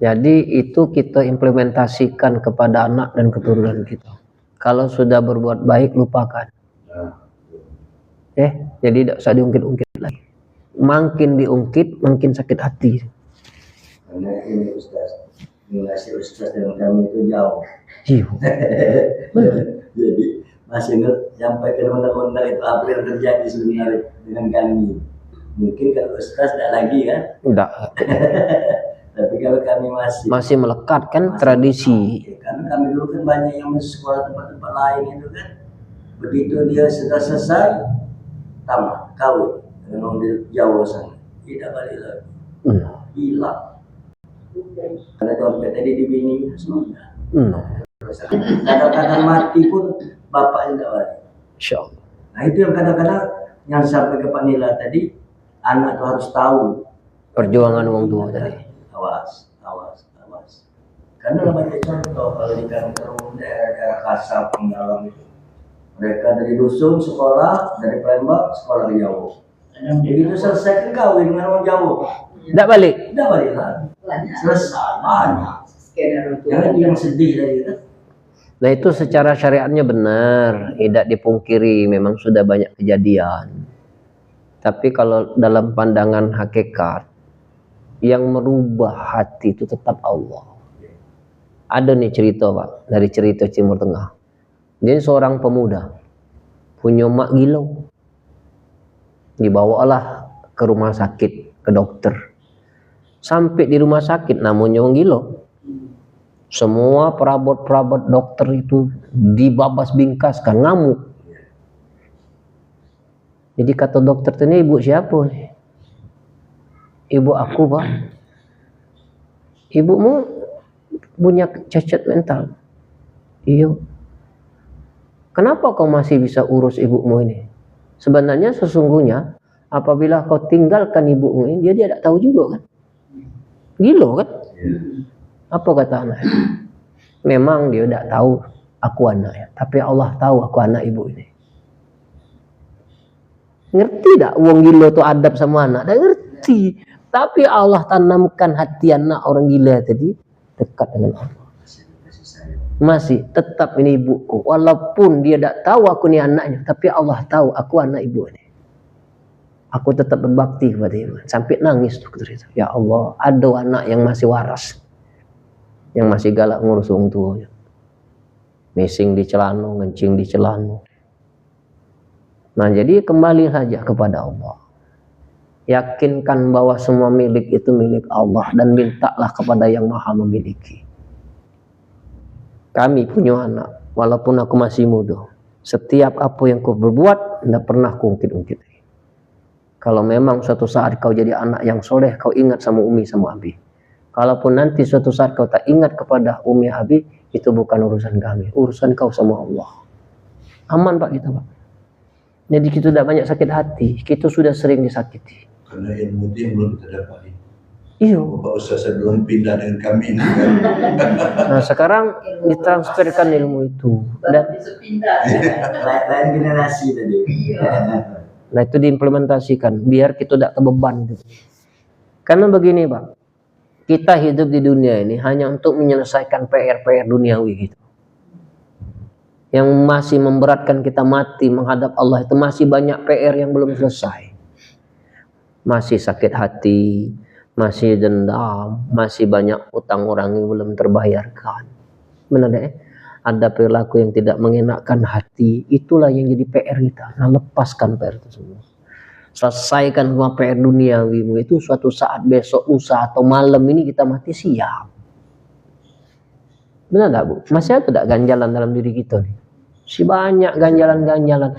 Jadi itu kita implementasikan kepada anak dan keturunan kita. Kalau sudah berbuat baik, lupakan. Nah, Jadi tidak usah diungkit-ungkit lagi. Makin diungkit, makin sakit hati. Karena ini Ustaz, relasi Ustaz dengan kami itu jauh. Jadi masih menyampaikan undang-undang itu apa yang terjadi sebenarnya dengan kami. Mungkin kalau Ustaz tidak lagi kan? Tidak. Tapi kalau kami masih melekat kan tradisi. Karena kami dulu kan banyak yang masuk sekolah tempat-tempat lain itu kan. Begitu dia sudah selesai, tamat, kawin dengan orang di Jawa sana, tidak balik lagi, hilang. Karena dompet tadi dibini sudah. Kadang-kadang mati pun bapaknya tidak balik. Insyaallah. Nah itu yang kadang-kadang yang sampai ke Pak Nila tadi, anak itu harus tahu Perjuangan orang tua tadi. Awas. Karena banyak contoh kalau di kampung daerah Kasab Penggalang itu, mereka dari dusun sekolah, dari Palembang sekolah di Jawa. Begitu selesai kan kawin dengan orang Jawa. Tidak balik. Tidak balik lagi. Selesai banyak. Jangan yang sedih tadi kan. Nah itu secara syariatnya benar, tidak dipungkiri, memang sudah banyak kejadian. Tapi kalau dalam pandangan hakikat, yang merubah hati itu tetap Allah. Ada nih cerita Pak, dari cerita Timur Tengah. Dia seorang pemuda, punya mak gila. Dibawalah ke rumah sakit, ke dokter. Sampai di rumah sakit, namanya orang gila. Semua perabot-perabot dokter itu dibabas bingkaskan, ngamuk. Jadi kata dokter ini, ibu siapa nih? Ibu aku Pak. Ibumu punya cacat mental. Iya. Kenapa kau masih bisa urus ibumu ini? Sebenarnya sesungguhnya apabila kau tinggalkan ibumu ini, dia tidak tahu juga kan? Gila kan? Apa kata anak? Memang dia tidak tahu aku anaknya, tapi Allah tahu aku anak ibu ini. Ngerti tak wong gila tuh adab sama anak? Tak ngerti. Tapi Allah tanamkan hati anak orang gila tadi dekat dengan Allah. Masih tetap ini ibuku. Walaupun dia tak tahu aku ni anaknya, tapi Allah tahu aku anak ibu ini. Aku tetap berbakti kepada iman. Sampai nangis tuh cerita. Ya Allah, ada anak yang masih waras, yang masih galak ngurus orang tuanya. Mising di celana, ngencing di celana. Nah, jadi kembali saja kepada Allah. Yakinkan bahwa semua milik itu milik Allah dan mintalah kepada yang maha memiliki. Kami punya anak, walaupun aku masih muda. Setiap apa yang kau berbuat, tidak pernah kuungkit-ungkit. Kalau memang suatu saat kau jadi anak yang soleh, kau ingat sama Umi sama Abi. Kalaupun nanti suatu saat kau tak ingat kepada Umi Abi, itu bukan urusan kami. Urusan kau sama Allah. Aman Pak kita Pak. Jadi kita tidak banyak sakit hati. Kita sudah sering disakiti. Karena ilmu itu yang belum kita dapat. Iya. Bapak Ustaz belum pindah dengan kami ini kan. Nah sekarang ditransferkan ilmu itu. Dan Lain generasi tadi. nah itu diimplementasikan biar kita tidak terbeban gitu. Karena begini Pak, kita hidup di dunia ini hanya untuk menyelesaikan PR-PR duniawi gitu. Yang masih memberatkan kita mati menghadap Allah itu masih banyak PR yang belum selesai. Masih sakit hati, masih dendam, masih banyak utang orang yang belum terbayarkan. Benar deh? Ada perilaku yang tidak mengenakkan hati, itulah yang jadi PR kita. Nah, lepaskan PR itu semua. Selesaikan semua PR duniawimu itu suatu saat besok, lusa atau malam ini kita mati siap. Benar enggak, Bu? Masih ada tidak ganjalan dalam diri kita nih? Si banyak ganjalan-ganjalan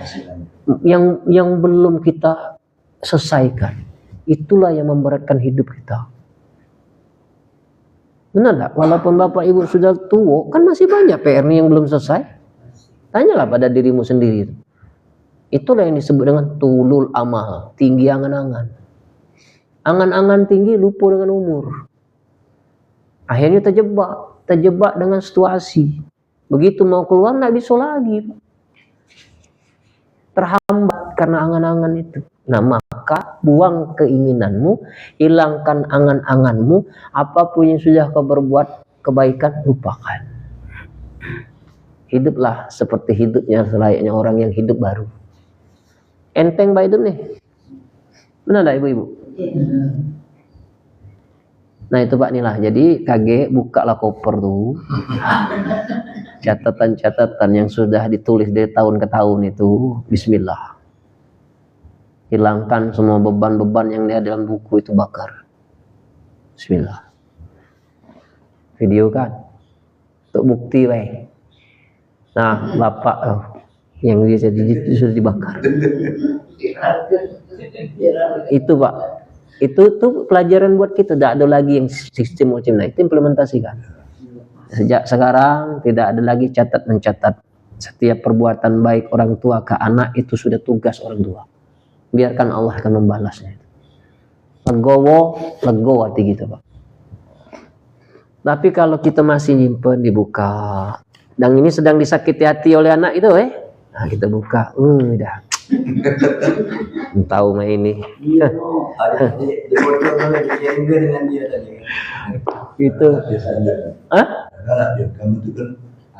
yang belum kita selesaikan. Itulah yang memberatkan hidup kita. Benar enggak? Walaupun Bapak Ibu sudah tua, kan masih banyak PR yang belum selesai. Tanyalah pada dirimu sendiri. Itulah yang disebut dengan tulul amal, tinggi angan-angan. Angan-angan tinggi lupa dengan umur. Akhirnya terjebak dengan situasi. Begitu mau keluar nggak bisa lagi. Terhambat karena angan-angan itu. Nah, maka buang keinginanmu, hilangkan angan-anganmu, apapun yang sudah kau berbuat kebaikan, lupakan. Hiduplah seperti hidupnya selayaknya orang yang hidup baru. Enteng Pak hidup nih. Benar enggak Ibu-ibu? Nah itu Pak inilah. Jadi KG bukalah koper tuh. Catatan-catatan yang sudah ditulis dari tahun ke tahun itu. Bismillah. Hilangkan semua beban-beban yang ada dalam buku itu, bakar. Bismillah. Video kan? Untuk bukti weh. Nah Bapak yang dia jadi itu sudah dibakar. Itu Pak. Itu tuh pelajaran buat kita. Tidak ada lagi yang sistem macam itu implementasikan. Sejak sekarang tidak ada lagi catat mencatat. Setiap perbuatan baik orang tua ke anak itu sudah tugas orang tua. Biarkan Allah akan membalasnya. Lego hati kita Pak. Tapi kalau kita masih nyimpen dibuka, dan ini sedang disakiti hati oleh anak itu nah kita buka, udah tahu mah ini. Ada di foto dikirim dengan dia tadi. Gitu. Hah? Galak dia. Kamu itu kan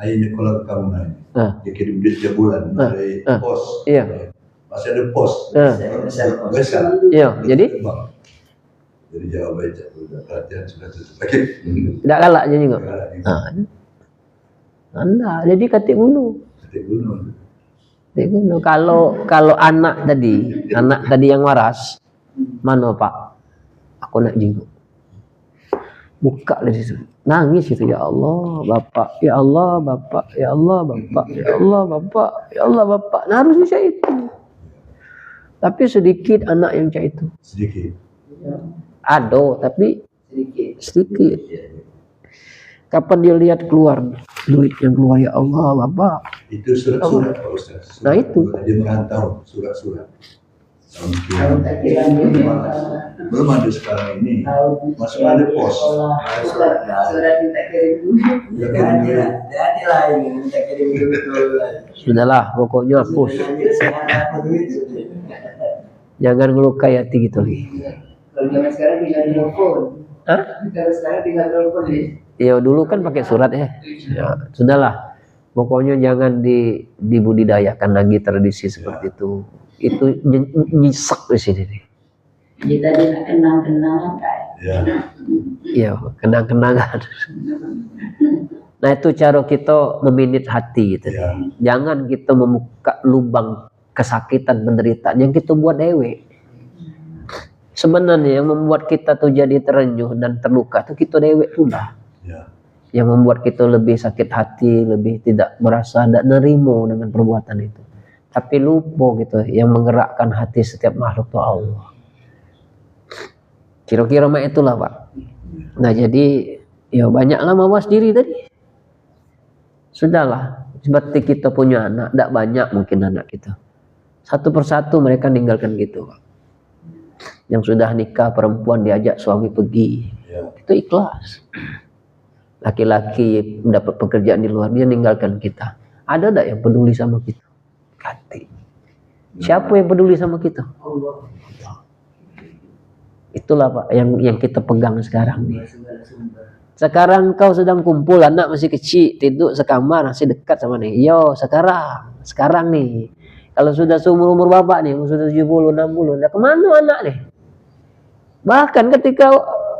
ayahnya kalau kamu nanya. Dia kirim duit tiap bulan dari pos. Iya. Masih ada pos. Besar. Iya. Jadi jawab aja. Udah perhatian sudah tutup lagi. tidak galak aja juga. Galak juga. Nah, Anda jadi katik bunuh. Ketik gunung. Kalau anak tadi yang waras, mana Pak? Aku nak jenguk. Buka dari situ. Nangis itu, ya Allah, Bapak, ya Allah, Bapak, ya Allah, Bapak, ya Allah, Bapak, ya Allah, Bapak. Nah, harus bisa itu. Tapi sedikit anak yang cak itu. Sedikit. Ada, tapi sedikit. Kapan dia lihat keluar duit yang keluar, ya Allah, Bapak. Itu surat-surat Pak Ustaz. Nah, itu. Dia merantau surat-surat. Kalau tak kira Belum ada sekarang ini. Masih ada pos. surat minta kirim dulu. Udah kirim dulu. Jadi lain minta kirim dulu. Sudahlah, pokoknya push. Jangan ngelukai hati gitu lagi. Kalau zaman sekarang tinggal telepon. Hah? Kalau sekarang tinggal telepon nih. Ya dulu kan pakai surat ya. Sudahlah. Pokoknya jangan dibudidayakan lagi tradisi seperti itu. Itu nyisak di sini nih. Jadi tadi nak kenang-kenangan kayak. Ya. Iya, kenang-kenangan. Nah itu cara kita meminit hati gitu. Ya. Jangan kita membuka lubang kesakitan penderitaan yang kita buat dewe. Sebenarnya yang membuat kita tuh jadi terenyuh dan terluka tuh kita dewe tuh lah. Ya. Yang membuat kita lebih sakit hati, lebih tidak merasa, tidak nerimo dengan perbuatan itu. Tapi lupa gitu, yang menggerakkan hati setiap makhluk itu Allah. Kira-kira mah itulah Pak. Nah jadi ya banyaklah mawas diri tadi. Sudahlah, seperti kita punya anak, tidak banyak mungkin anak kita. Satu persatu mereka ninggalkan gitu Pak. Yang sudah nikah perempuan diajak suami pergi, Ya. itu ikhlas. Laki-laki mendapat pekerjaan di luar, dia ninggalkan kita. Ada tak yang peduli sama kita? Hati. Siapa yang peduli sama kita? Allah. Itulah Pak yang kita pegang sekarang nih. Segala sumber. Sekarang kau sedang kumpul, anak masih kecil, tidur sekamar, masih dekat sama nih. Yo, sekarang nih. Kalau sudah seumur-umur bapak nih, sudah 70, 60, nah kemana anak nih? Bahkan ketika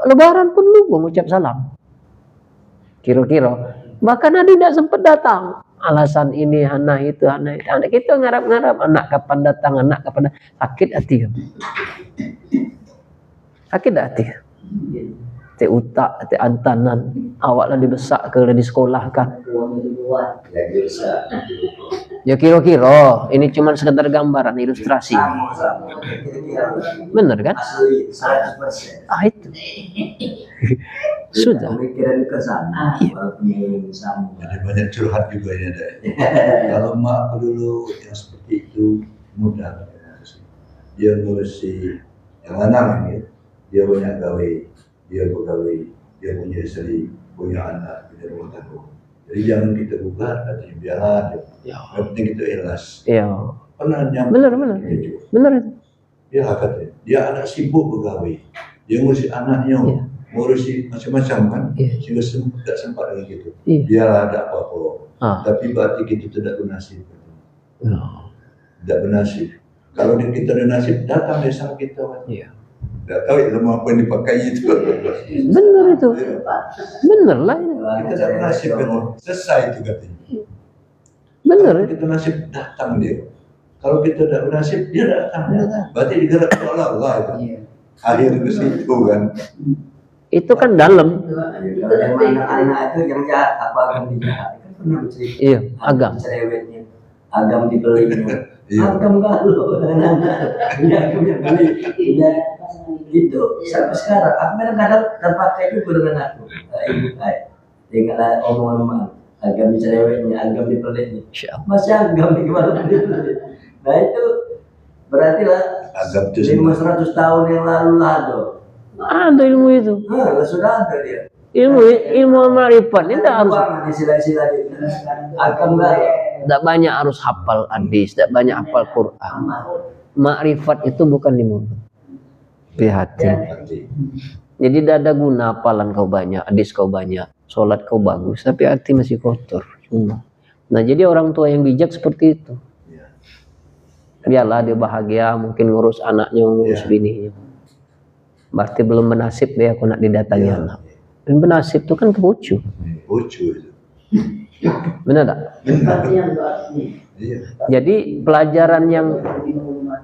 lebaran pun lupa mengucap salam. Kira-kira. Bahkan ada tidak sempat datang. Alasan ini, anak itu. Anak kita ngarap-ngarap, anak kapan datang, sakit hati. Sakit hati. Te utak, te antanan, awaklah dibesak ke di sekolah kan. Uang itu buat. Ya bisa. Ya kira-kira ini cuma sekedar gambaran ilustrasi. Sama. Kira-kira Bener kan? asli 100%. Itu. Sudah. Pemikiran ke sana. Walaupun sama. Jadi banyak curhat juga ya deh. Kalau mak aku dulu yang seperti itu mudah. Dia ngurusi yang lanang ini, dia banyak gawe, dia pegawai, dia punya istri, punya anak, punya rumah tangga. Jadi jangan kita buka, tapi biarlah dia. Yang penting kita ikhlas. Iya. Pernah nyampe. Bener. Gitu. Bener itu. Dia katanya, dia anak sibuk pegawai, dia ngurusi anaknya, Iya. ngurusi macam-macam kan, Iya. sehingga tidak sempat lagi gitu. Iya. Dia ada apa-apa, Ah. tapi berarti kita tidak bernasib, Ya. tidak bernasib. Kalau kita ada nasib, datang dari sama kita kan. Iya. Tidak tahu ilmu apa yang dipakai itu. Bener itu. Iya. Bener lah ini. Kita tidak bernasib kan, selesai itu katanya. Bener Kalau itu. kita nasib, datang dia. Kalau kita tidak bernasib, dia datang. Berarti digerak oleh Allah itu. Iya. Akhir ke situ kan. Itu kan dalam. Kalau yang anak-anak itu yang jahat, apa agam dijahat? Kan pernah bercerita. Iya, agam. Cerewetnya, agam dibelinya. Iya. Agam galau, anak-anak. Ini agam yang beli. Iya. Itu sampai sekarang. Aku memang kadang terpakai juga dengan aku. Ibu saya. Tinggal omongan emak. Agam cerewetnya, agam dibelinya. Insya Allah. Masih agam di kemana dibeli. Nah itu berarti lah Agam itu 500 tahun yang lalu lah tuh. Ada ilmu itu. Nah, sudah ada dia. Ilmu ma'rifat ini tidak harus. Di sila-sila dia. Agam galau. Tidak banyak harus hafal hadis, tidak banyak hafal Quran. Ma'rifat itu bukan di mulut, di hati. Jadi tidak ada guna hafalan kau banyak, hadis kau banyak, sholat kau bagus, tapi hati masih kotor. Cuma. Nah jadi orang tua yang bijak seperti itu. Biarlah dia bahagia, mungkin ngurus anaknya, ngurus bininya. Berarti belum bernasib dia aku nak didatangi anak. Dan bernasib itu kan kebucu. Lucu itu. Benar tak? Iya. Jadi pelajaran yang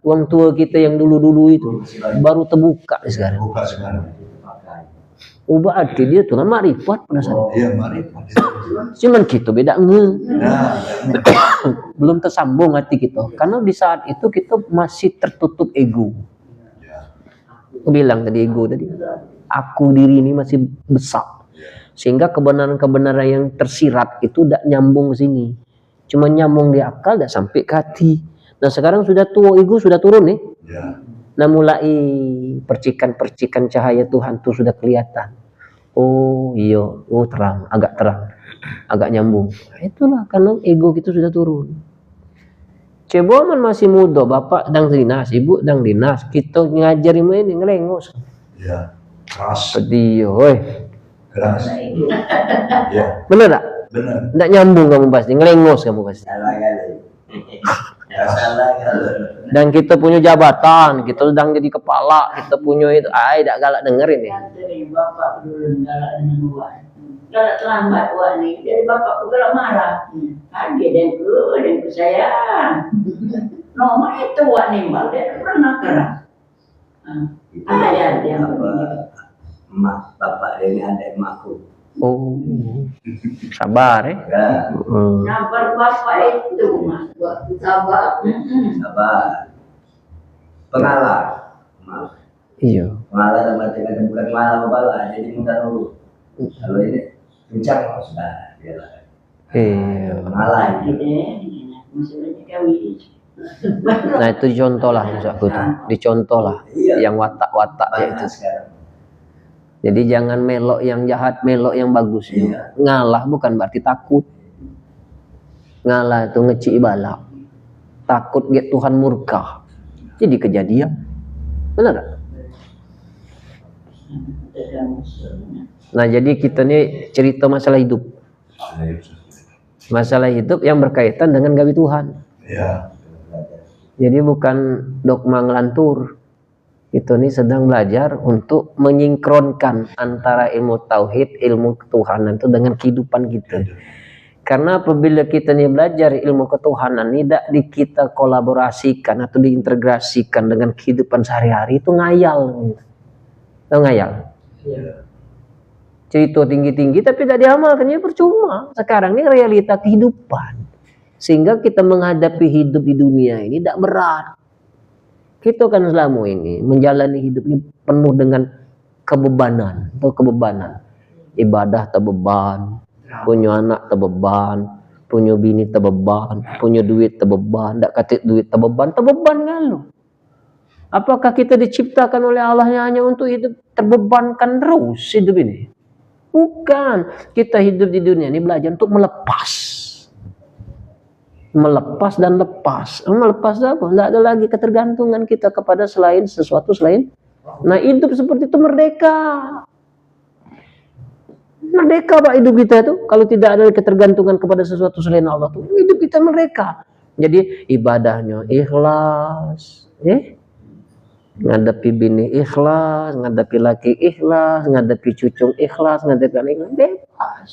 orang tua kita yang dulu-dulu itu baru terbuka sekarang. Buka sekarang. Ubah arti dia tuh kan makrifat pada saat itu. Iya, mari. Cuman kita beda Nah, belum tersambung hati kita. Karena di saat itu kita masih tertutup ego. Aku bilang tadi ego tadi. Aku diri ini masih besar. Sehingga kebenaran-kebenaran yang tersirat itu tidak nyambung ke sini. Cuma nyambung di akal, tidak sampai ke hati. Nah sekarang sudah tua, ego sudah turun nih. ya. Nah mulai percikan-percikan cahaya Tuhan tuh sudah kelihatan. Oh iya, oh terang, agak nyambung. Nah, itulah karena ego kita sudah turun. Ceboman masih muda, bapak sedang dinas, ibu sedang dinas. Kita ngajarin ini ngelengos. Ya. Keras. Pedih, woi. Keras. Ya, Bener tak? benar. Tidak nyambung kamu pasti, ngelengos kamu pasti. Nggak salah kalau Dan kita punya jabatan, kita sedang jadi kepala, kita punya itu, tidak galak dengerin nih. Dari bapak dulu galak dengan uang. Galak terlambat uang nih. Dari bapak aku galak marah. Ada dan ku sayang. Nomor itu uang nih, Mbak. Dia pernah keras. itu Ada yang apa emak bapak dia ini ada emakku. Oh, sabar ya. Ya, Nampak bapak itu, Mas. Waktu sabar. sabar. Pengalah. Maaf. Iya. Pengalah dalam arti kata bukan malah kepala, jadi mudah dulu. Kalau ini kencang sudah dia lah. Iya. Pengalah ini. Masalahnya kawin. Nah itu contoh lah maksud aku tuh, dicontoh lah Iya. yang watak-watak ya Banyak itu. sekarang. Jadi jangan melok yang jahat, melok yang bagus. Iya. Ngalah bukan berarti takut. Ngalah itu ngeci balak. Takut get Tuhan murka. Jadi kejadian. Benar gak? Nah jadi kita nih cerita masalah hidup. Masalah hidup yang berkaitan dengan gawe Tuhan. Ya. Jadi bukan dogma ngelantur. Kita nih sedang belajar untuk menyinkronkan antara ilmu tauhid, ilmu ketuhanan itu dengan kehidupan kita. Karena apabila kita nih belajar ilmu ketuhanan tidak kita kolaborasikan atau diintegrasikan dengan kehidupan sehari-hari itu ngayal. Itu ngayal. Cerita tinggi-tinggi tapi tidak diamalkan ya percuma. Sekarang ini realita kehidupan. Sehingga kita menghadapi hidup di dunia ini tidak berat. Kita kan selama ini menjalani hidup ini penuh dengan kebebanan atau kebebanan. Ibadah terbeban, punya anak terbeban, punya bini terbeban, punya duit terbeban, tak kata duit terbeban kan lu. Apakah kita diciptakan oleh Allah hanya untuk hidup terbebankan terus hidup ini? Bukan. Kita hidup di dunia ini belajar untuk melepas. Melepas dan lepas. Melepas apa? Tidak ada lagi ketergantungan kita kepada sesuatu selain. Nah hidup seperti itu merdeka. Merdeka Pak hidup kita itu. Kalau tidak ada ketergantungan kepada sesuatu selain Allah itu, hidup kita merdeka. Jadi ibadahnya ikhlas. Ngadapi bini ikhlas, ngadapi laki ikhlas, ngadapi cucu ikhlas, ngadapi anak ikhlas. Bebas.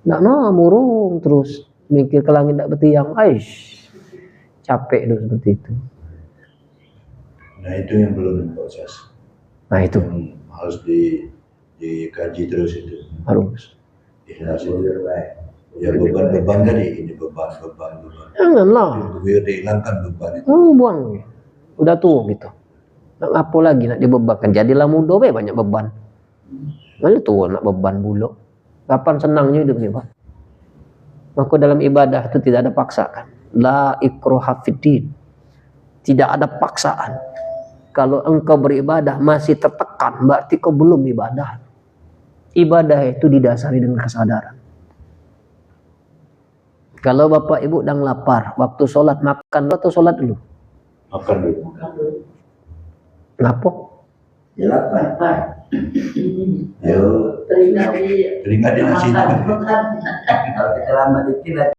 Tidak mau murung terus. Mikir ke langit tak bertiang, capek dulu seperti itu. Nah itu yang belum diproses. Nah itu Yang harus dikaji terus itu. harus. Ikhlas itu. Ya beban tadi ini beban. Janganlah. Biar dihilangkan beban itu. Buang. Udah tua gitu. Nak apa lagi nak dibebankan? Jadilah muda banyak beban. Mana tua nak beban bulu. Kapan senangnya hidup ni Pak? Maka dalam ibadah itu tidak ada paksaan. La ikraha fiddin. Tidak ada paksaan. Kalau engkau beribadah masih tertekan, berarti kau belum ibadah. Ibadah itu didasari dengan kesadaran. Kalau bapak ibu sedang lapar, waktu sholat makan dulu atau sholat dulu? Makan dulu. Kenapa? Ya lapar. Ya, teringat di nasi itu. Kalau kita lambat dikit nanti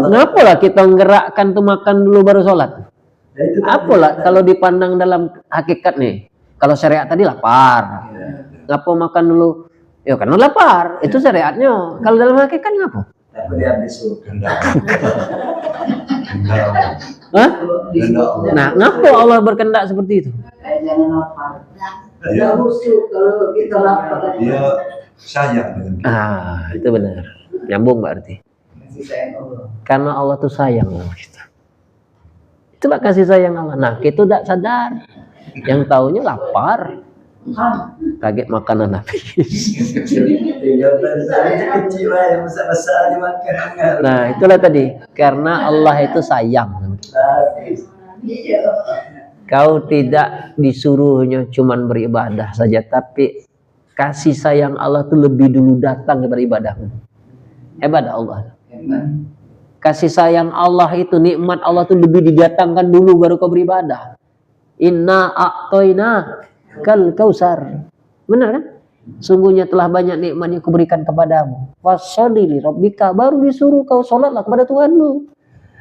Kenapa lah kita menggerakkan tuh makan dulu baru sholat? Apalah kalau dipandang dalam hakikat nih. Kalau syariat tadi lapar. Ngapa makan dulu? Ya karena lapar. Itu syariatnya. Kalau dalam hakikat ngapa? Tapi dia besok. Kendak. Hah? Nah, ngapa Allah berkehendak seperti itu? Jangan lapar. Ya, Busuk kalau kita lapar. dia sayang dengan kita. Itu benar. Nyambung berarti. Kasih sayang Allah. Karena Allah tuh sayang sama kita. Itulah kasih sayang Allah. Nah, kita tidak sadar. Yang taunya lapar. Kaget makanan habis. Tinggal tanda kecil yang besar-besar dimakan. Nah, itulah tadi. Karena Allah itu sayang. Kau tidak disuruhnya cuman beribadah saja, tapi kasih sayang Allah itu lebih dulu datang daripada ibadahmu. Hebat Allah. Kasih sayang Allah itu, nikmat Allah itu lebih didatangkan dulu baru kau beribadah. Inna a'toina kal kausar. Benar kan? Sungguhnya telah banyak nikmat yang kuberikan kepadamu. Fasholli li rabbika, baru disuruh kau sholatlah kepada Tuhanmu.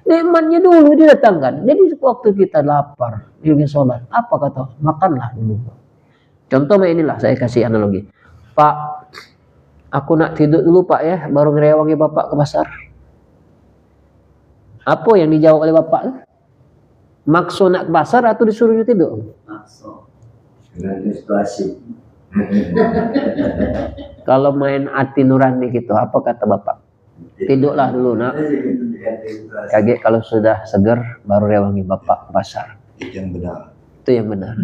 Nikmatnya dulu didatangkan. Jadi waktu kita lapar, ingin sholat, apa kata? Makanlah dulu. Contohnya inilah, saya kasih analogi. Pak, aku nak tidur dulu Pak ya, baru ngerewangi Bapak ke pasar. Apa yang dijawab oleh Bapak? Maksud nak ke pasar atau disuruh tidur? Dengan situasi. Kalau main hati nurani gitu, apa kata Bapak? Tidurlah dulu nak. Kaget kalau sudah segar baru rewangi Bapak ke pasar. Itu yang benar. Itu yang benar.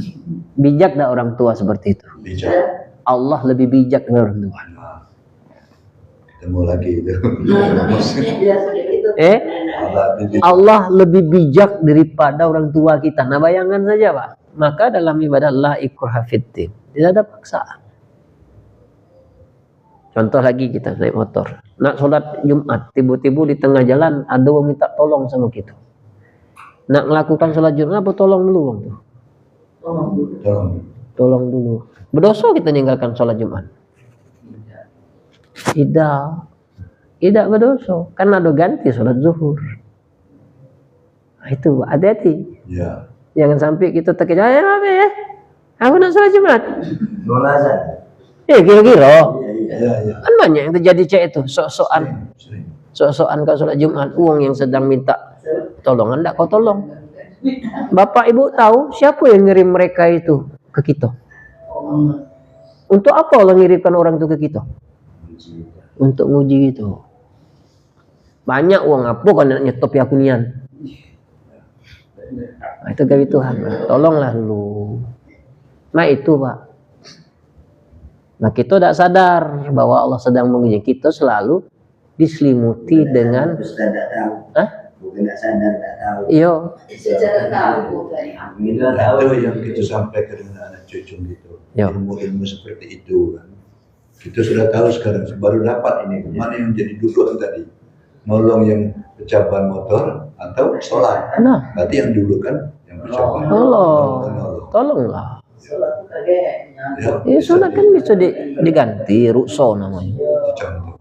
Bijak dah orang tua seperti itu. Bijak. Allah lebih bijak dari orang tua. Ketemu lagi itu. Allah lebih bijak daripada orang tua kita. Nah bayangkan saja Pak. Maka dalam ibadah la ikraha fiddin, tidak ada paksaan. Contoh lagi, kita naik motor, nak sholat Jumat, tiba-tiba di tengah jalan ada yang minta tolong sama kita. Nak melakukan sholat Jumat, apa tolong dulu bang tuh? Tolong dulu. Berdosa kita meninggalkan sholat Jumat? Tidak berdosa, kan ada ganti sholat zuhur. Nah, itu hati-hati. Ya. Jangan sampai kita terkejar, ya aku nak sholat Jumat. Nolazan. Kira-kira. Ya. Kan banyak yang terjadi cek itu, sok-sokan kau sholat Jumat, uang yang sedang minta tolong, anda kau tolong. Bapak ibu tahu siapa yang ngirim mereka itu ke kita? Untuk apa Allah ngirimkan orang itu ke kita? Untuk nguji itu. Banyak uang apa kan nak nyetop ya kunian? Nah, itu gawe Tuhan. Tolonglah dulu. Nah itu Pak. Nah kita tidak sadar bahwa Allah sedang menguji kita, selalu diselimuti dengan tidak tahu. Hah? Bukan tidak sadar, tidak tahu. Iya. Secara tahu Itu yang kita sampaikan dengan anak cucu gitu. Ya. Ilmu-ilmu seperti itu kan. Kita sudah tahu sekarang, baru dapat ini. Mana yang jadi duluan tadi? Nolong yang pecah ban motor atau sholat? Nah, Berarti yang dulu kan yang pecah ban. tolonglah. sholat kaget. Ya sholat kan bisa diganti rukso namanya. Itu contoh.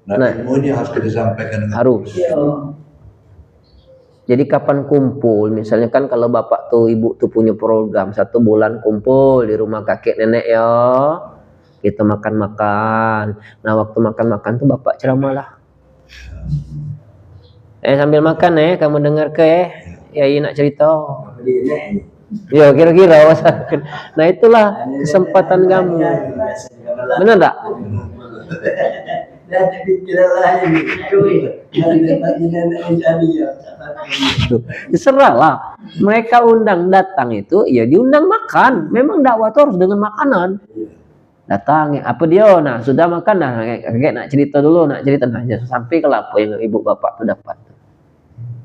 Nah, Nah. ilmu ini harus kita sampaikan dengan Harus. Jadi kapan kumpul, misalnya kan kalau bapak tuh ibu tuh punya program 1 bulan kumpul di rumah kakek nenek ya, kita makan-makan. Nah waktu makan-makan tuh bapak ceramah lah. Sambil makan kamu dengar ke ya nak cerita. Ya kira-kira. Nah itulah kesempatan kamu. Benar tak? Dan pikiran lain. Serahlah. Mereka undang datang itu, ya diundang makan. Memang dakwah itu harus dengan makanan. Datang, apa dia? Nah sudah makan, nah kakek nak cerita dulu, nak cerita nah, sampai ke apa yang ibu bapak tuh dapat,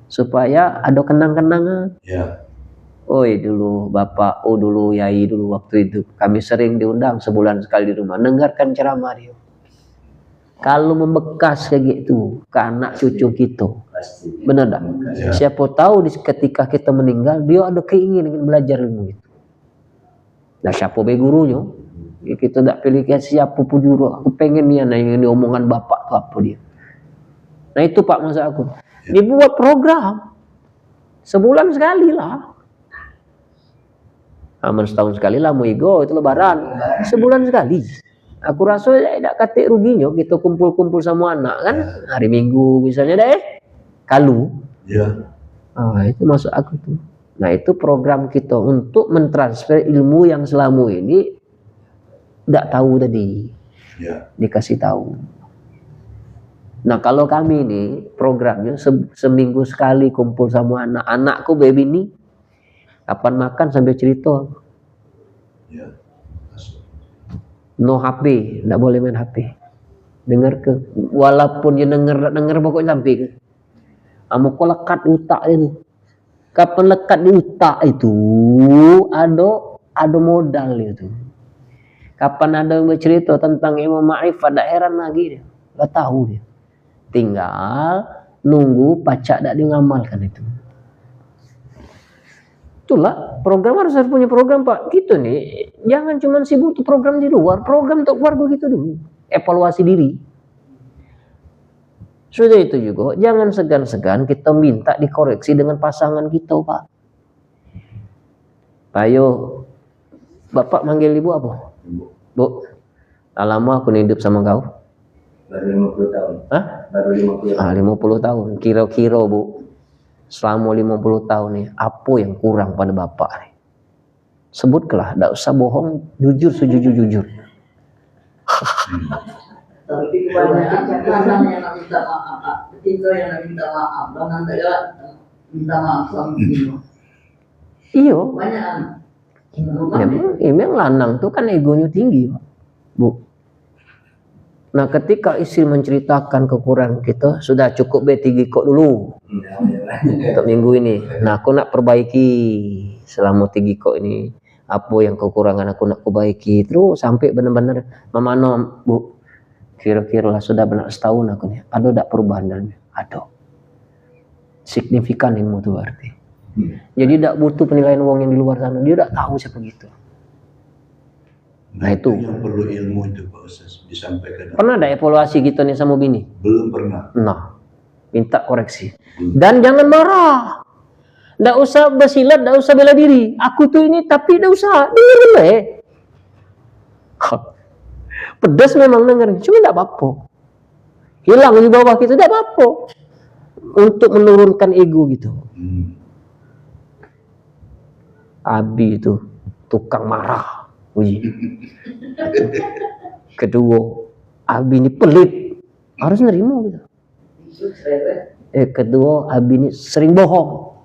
supaya ada kenang-kenangan. Ya. Oi dulu bapak, dulu yai dulu waktu itu kami sering diundang sebulan sekali di rumah, dengarkan ceramah dia. Kalau membekas kayak gitu ke anak cucu kita, benar tak? Ya. Siapa tahu ketika kita meninggal dia ada keinginan ingin belajar ilmu itu. Nah siapa be gurunya? Kita tak pilih siapa pun juru. Aku pengen dia yang diomongan bapak tuh apa dia. Nah itu Pak maksud aku. Dibuat program sebulan sekali lah. Aman setahun sekali lah mau igo itu lebaran. Sebulan sekali. Aku rasa tidak katik ruginya kita kumpul-kumpul sama anak kan hari Minggu misalnya kalu. Ya. Itu masuk aku tuh. Nah itu program kita untuk mentransfer ilmu yang selama ini tidak tahu tadi. Ya. Dikasih tahu. Nah kalau kami ini programnya seminggu sekali kumpul sama anak-anakku baby ini. Kapan makan sambil cerita. Ya. No HP, tidak boleh main HP. Dengar ke, walaupun dia dengar pokoknya sampai ke. Kamu kok lekat di otak itu. Kapan lekat di otak itu ada modal itu. Kapan ada yang bercerita tentang ilmu ma'rifat, tak heran lagi dia. Gak tahu dia. Tinggal nunggu pacak tak dia ngamalkan itu. Itulah program harus punya program Pak. Gitu nih, jangan cuma sibuk tuh program di luar, program untuk keluarga gitu dulu. Evaluasi diri. Sudah itu juga, jangan segan-segan kita minta dikoreksi dengan pasangan kita Pak. Ayo, Bapak manggil Ibu apa? Bu, lama aku hidup sama kau? Baru 50 tahun. Hah? Baru 50 tahun. 50 tahun. Kira-kira Bu, selama 50 tahun nih, apa yang kurang pada Bapak nih? Sebutlah, tidak usah bohong, jujur sejujur-jujur. Tapi kebanyakan lanang yang nak minta maaf, kita yang nak minta maaf, lanang tak galak minta maaf sama kita. Iyo, Banyak memang lanang tuh kan egonya tinggi Pak. Bu. Nah ketika istri menceritakan kekurangan kita, sudah cukup B3 kok dulu untuk minggu ini. Nah aku nak perbaiki selama 3 kok ini, apa yang kekurangan aku nak perbaiki terus sampai benar-benar memano Bu. Kira-kira lah sudah benar setahun aku nih, ada tak perubahan dalamnya? Ada. Signifikan ilmu itu berarti. Jadi tidak butuh penilaian uang yang di luar sana, dia tidak tahu siapa gitu. Nah itu yang perlu ilmu itu Pak Ustaz disampaikan. pernah ada evaluasi gitu nih sama bini? Belum pernah. Nah, minta koreksi. Dan jangan marah. Tidak usah bersilat, tidak usah bela diri. Aku tuh ini, tapi tidak usah. Dengar dulu Pedas memang dengar, cuma tidak apa-apa. Hilang di bawah kita, tidak apa-apa. Untuk menurunkan ego gitu. Abi itu tukang marah. Wih. Kedua, Abi ini pelit. Harus nerima gitu. Kedua, Abi ini sering bohong.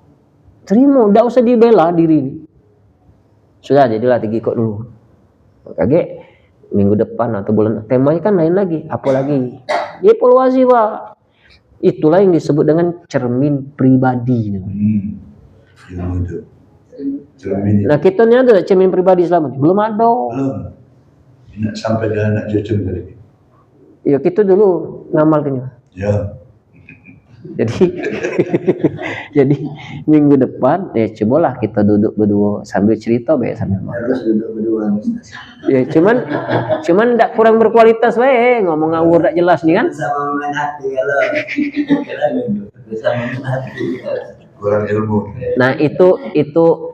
Terima, tidak usah dibela diri ini. Sudah, jadilah 3 kok dulu. Kaget minggu depan atau bulan, temanya kan lain lagi. Apa lagi? Evaluasi Pak. Itulah yang disebut dengan cermin pribadi. Ilmu itu. Cermin itu. Nah kita ini ada cermin pribadi selama ini? Belum ada. Belum. Nak sampai ke anak cucu tadi. Ya kita dulu ngamalkannya. Ya. Jadi minggu depan ya cobalah kita duduk berdua sambil cerita baik sambil makan. Harus duduk berdua Ustaz. Ya cuman tidak kurang berkualitas baik, ngomong ngawur tak jelas nih kan. Sama main hati kalau bisa main hati. Kurang ilmu. Nah itu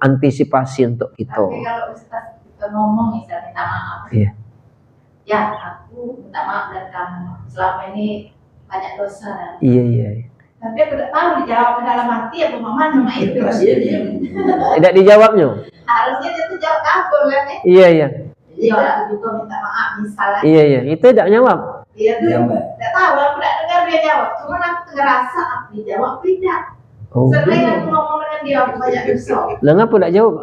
antisipasi untuk kita. Tapi kalau Ustaz kita ngomong misalnya minta maaf, Iya. ya aku minta maaf dari kamu selama ini banyak dosa. Iya. Tapi aku tidak tahu dijawab ke dalam hati apa mama cuma itu. Tidak dijawabnya. Harusnya dia tuh jawab kabur kan ya. Iya. Iya aku juga minta maaf misalnya. Iya. Itu tidak jawab. Dia tuh Iya, Mbak. tidak tahu, aku tidak dengar dia jawab. Cuma aku ngerasa aku dijawab tidak. Oh. Sering aku ngomong dengan dia aku banyak dosa. Lah ngapa tidak jawab?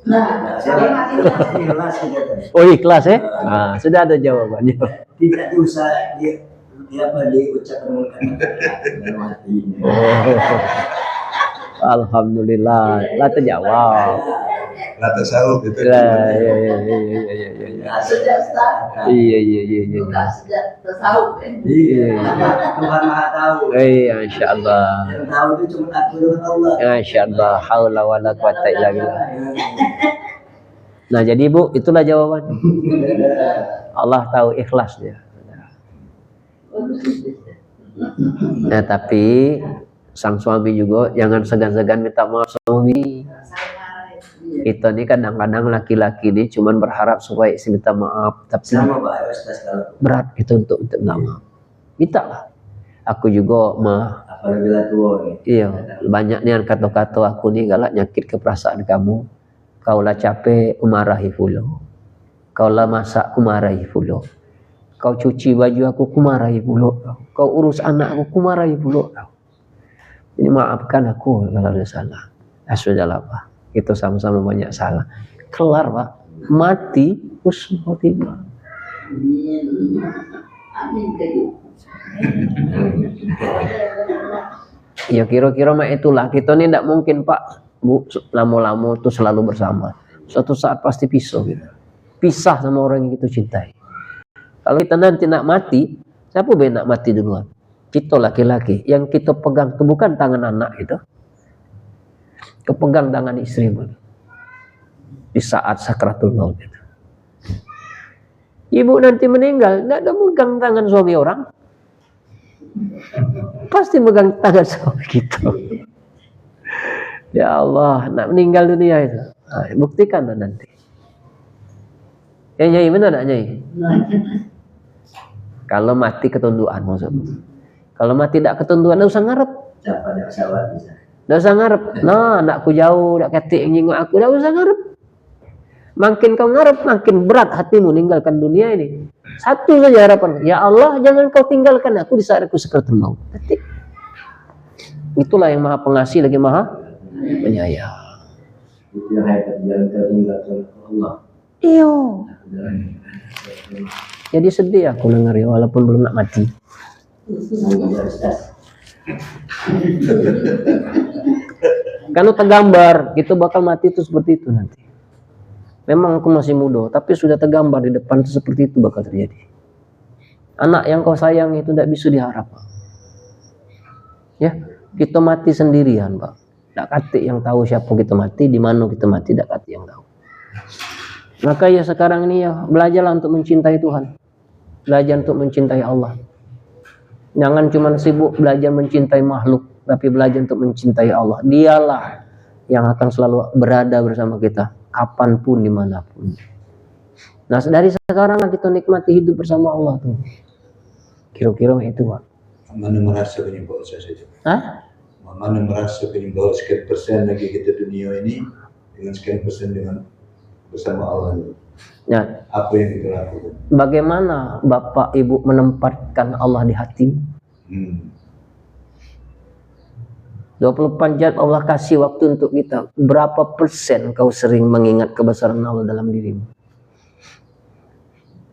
Nah, dia masih Ikhlas kita. Oh ikhlas ya? Nah, sudah ada jawabannya. Tidak usah dia apa diucapkan dalam hati. Alhamdulillah, lah terjawab. Lah tasawuf itu. Lah, iya. sejak Ustaz. Iya. Bukan sejak tasawuf kan. Iya. Tuhan Maha tahu. Iya, insyaallah. Yang tahu itu cuma aku dengan Allah. Insyaallah, haula wala quwata illa billah. Nah, jadi Bu, itulah jawabannya. Allah tahu ikhlas dia. Nah, tapi sang suami juga jangan segan-segan minta maaf suami. Kita ini kadang-kadang laki-laki ini cuman berharap supaya istri minta maaf, tapi Sama Pak Ustaz kalau berat gitu untuk minta maaf. Minta lah. Aku juga apalagi lah tua nih. iya, banyak nih kata-kata aku nih galak nyakit ke perasaan kamu. Kaulah capek, kumarahi fulo. Kaulah masak, kumarahi fulo. Kau cuci baju aku, kumarahi fulo. Kau urus anak aku, kumarahi fulo. Ini maafkan aku kalau ada salah. Ya sudahlah Pak, kita sama-sama banyak salah. Kelar Pak, mati husnul khotimah. Amin kayak Ya kira-kira mah itulah, kita ini tidak mungkin Pak Bu lama-lama itu selalu bersama. Suatu saat pasti pisah gitu. Pisah sama orang yang kita cintai. Kalau kita nanti nak mati, siapa yang nak mati duluan? Kita laki-laki. Yang kita pegang itu bukan tangan anak itu. Kepegang tangan istri. di saat sakratul maut itu. Ibu nanti meninggal, tidak ada megang tangan suami orang, pasti megang tangan suami kita. Ya Allah, nak meninggal dunia itu, buktikan nanti. Ya Nyai, benar nak Nyai? Kalau mati ketunduan maksudnya. Kalau mati tidak ketunduan, tidak usah ngarep. Tidak usah ngarep. Nah, anakku jauh, tidak ketik nyinggung aku, tidak usah ngarep. Makin kau ngarep, makin berat hatimu meninggalkan dunia ini. Satu saja harapan, ya Allah, jangan kau tinggalkan aku di saat aku sakratul maut. Ketik. Itulah yang Maha Pengasih lagi Maha Penyayang. Itu yang hebat, jangan tertinggalkan Allah. Iyo. Jadi sedih aku dengar ya, walaupun belum nak mati. Kalau tergambar, gitu bakal mati itu seperti itu nanti. Memang aku masih muda, tapi sudah tergambar di depan itu seperti itu bakal terjadi. Anak yang kau sayang itu tidak bisa diharap. Ya, kita mati sendirian, Pak. Tidak kati yang tahu siapa kita mati, di mana kita mati, tidak kati yang tahu. Maka ya sekarang ini ya belajarlah untuk mencintai Tuhan, belajar untuk mencintai Allah. Jangan cuma sibuk belajar mencintai makhluk, tapi belajar untuk mencintai Allah. Dialah yang akan selalu berada bersama kita, kapanpun, dimanapun. Nah dari sekarang kita nikmati hidup bersama Allah tuh. Kira-kira itu Pak. Mana merasa penyebab saya saja? Hah? Mana merasa penyebab sekian persen lagi kita dunia ini dengan sekian persen dengan bersama Allah. Ya. Apa yang kita lakukan? Bagaimana Bapak Ibu menempatkan Allah di hati? 24 jam Allah kasih waktu untuk kita. Berapa persen kau sering mengingat kebesaran Allah dalam dirimu?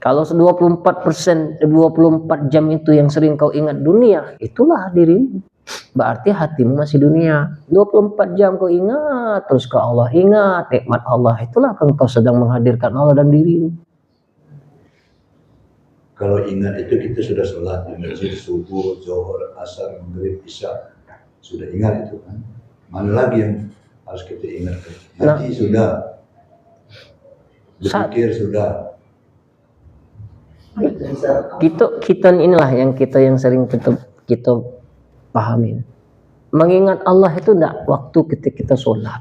Kalau 24% 24 jam itu yang sering kau ingat dunia, itulah dirimu. Berarti hatimu masih dunia. 24 jam kau ingat terus ke Allah, ingat nikmat Allah, itulah kau sedang menghadirkan Allah dalam dirimu. Kalau ingat itu kita sudah sholat di masjid subuh, zuhur, asar, maghrib, isya, sudah ingat itu kan. Mana lagi yang harus kita ingat? Hati sudah, berpikir sudah. Kita inilah yang sering kita pahamin. Mengingat Allah itu tidak waktu ketika kita sholat.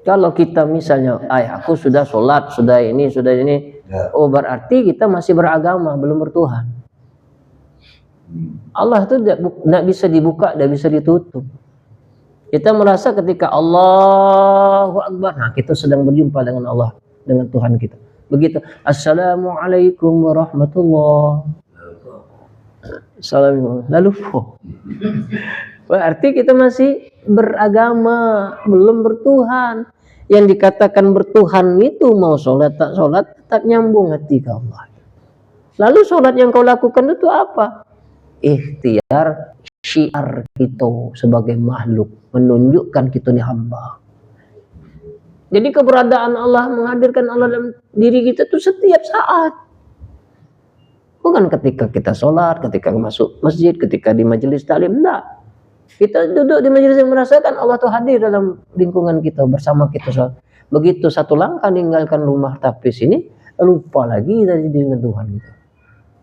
Kalau kita misalnya, aku sudah sholat, sudah ini, ya. Oh berarti kita masih beragama, belum bertuhan. Allah itu tidak bisa dibuka, tidak bisa ditutup. Kita merasa ketika Allahu Akbar, nah kita sedang berjumpa dengan Allah, dengan Tuhan kita. Begitu, Assalamualaikum warahmatullahi wabarakatuh. Lalu berarti kita masih beragama, belum bertuhan. Yang dikatakan bertuhan itu mau sholat tak sholat tetap nyambung hati ke Allah. Lalu sholat yang kau lakukan itu apa? Ikhtiar syiar kita sebagai makhluk, menunjukkan kita ini hamba. Jadi keberadaan Allah, menghadirkan Allah dalam diri kita itu setiap saat. Bukan ketika kita sholat, ketika masuk masjid, ketika di majelis taklim, enggak. Kita duduk di majelis yang merasakan Allah itu hadir dalam lingkungan kita, bersama kita. Begitu satu langkah meninggalkan rumah tapis ini, lupa lagi dari dengan Tuhan kita.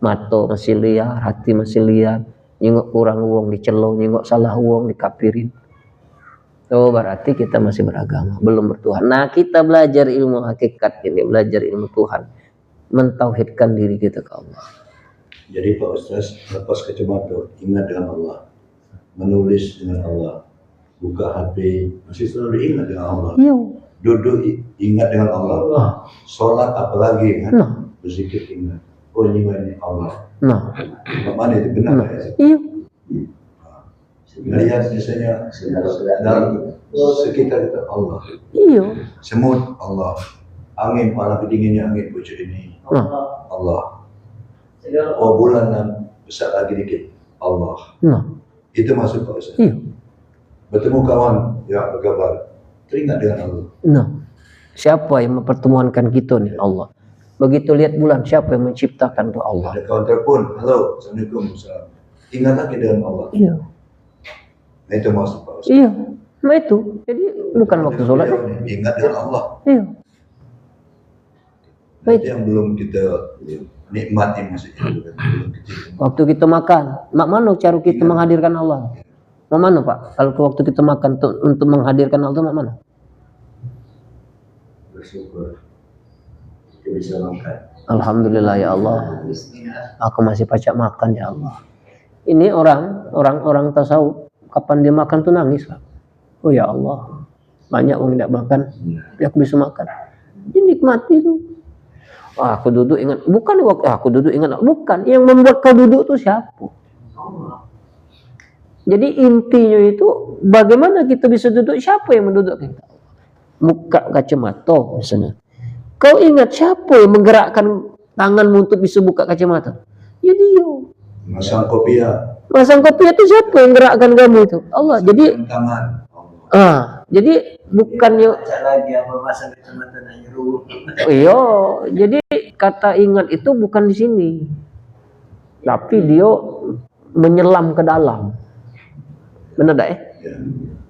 Mata masih liar, hati masih liar, nyengok kurang uang dicelau, nyengok salah uang dikapirin. Oh berarti kita masih beragama, belum bertuhan. Nah kita belajar ilmu hakikat ini, belajar ilmu Tuhan, mentauhidkan diri kita ke Allah. Jadi Pak Ustaz, lepas kacamata, ingat dengan Allah, menulis dengan Allah, buka HP, masih selalu ingat dengan Allah. Iya. Duduk ingat dengan Allah. Sholat apalagi kan? Berzikir ingat. Oh ini Allah. Mana itu benar ya? Iya. Melihat misalnya dalam sekitar kita Allah. Iya. Semut Allah. Angin paling dinginnya angin pucuk ini. Allah. Oh bulan besar lagi dikit. Allah. Itu masuk Pak Ustaz. Iya. Bertemu kawan yang berkabar, teringat dengan Allah. Siapa yang mempertemukan kita nih? Allah. Begitu lihat bulan, siapa yang menciptakan itu? Allah. Ada kawan telepon, halo, assalamualaikum, ingat lagi dengan Allah. Iya. Nah, itu maksud Pak Ustaz. Iya. Nah itu, jadi bukan waktu sholat. Ingat dengan Allah. Iya. Itu yang belum kita nikmati maksudnya. Belum kita. Waktu kita makan, mak mana cara kita menghadirkan Allah? Mak mana Pak? Kalau waktu kita makan untuk menghadirkan Allah, mak mana? Bersyukur kita bisa makan. Alhamdulillah ya Allah. Aku masih pacak makan ya Allah. Ini orang tasawuf, kapan dia makan tuh nangis Pak. Oh ya Allah, banyak orang tidak makan, tapi aku bisa makan. Ini nikmati tuh. Aku duduk ingat, bukan waktu aku duduk ingat, bukan yang membuat kau duduk tuh siapa? Jadi intinya itu bagaimana kita bisa duduk, siapa yang mendudukkan kita? Buka kacamata misalnya. Kau ingat siapa yang menggerakkan tanganmu untuk bisa buka kacamata? Ya dia. Masang kopiah. Masang kopiah itu siapa yang gerakkan kamu itu? Allah. Jadi tangan. jadi bukannya lagi apa masang kacamata nak nyeru. iya, jadi kata ingat itu bukan di sini. Tapi dia menyelam ke dalam. Benar tak ya?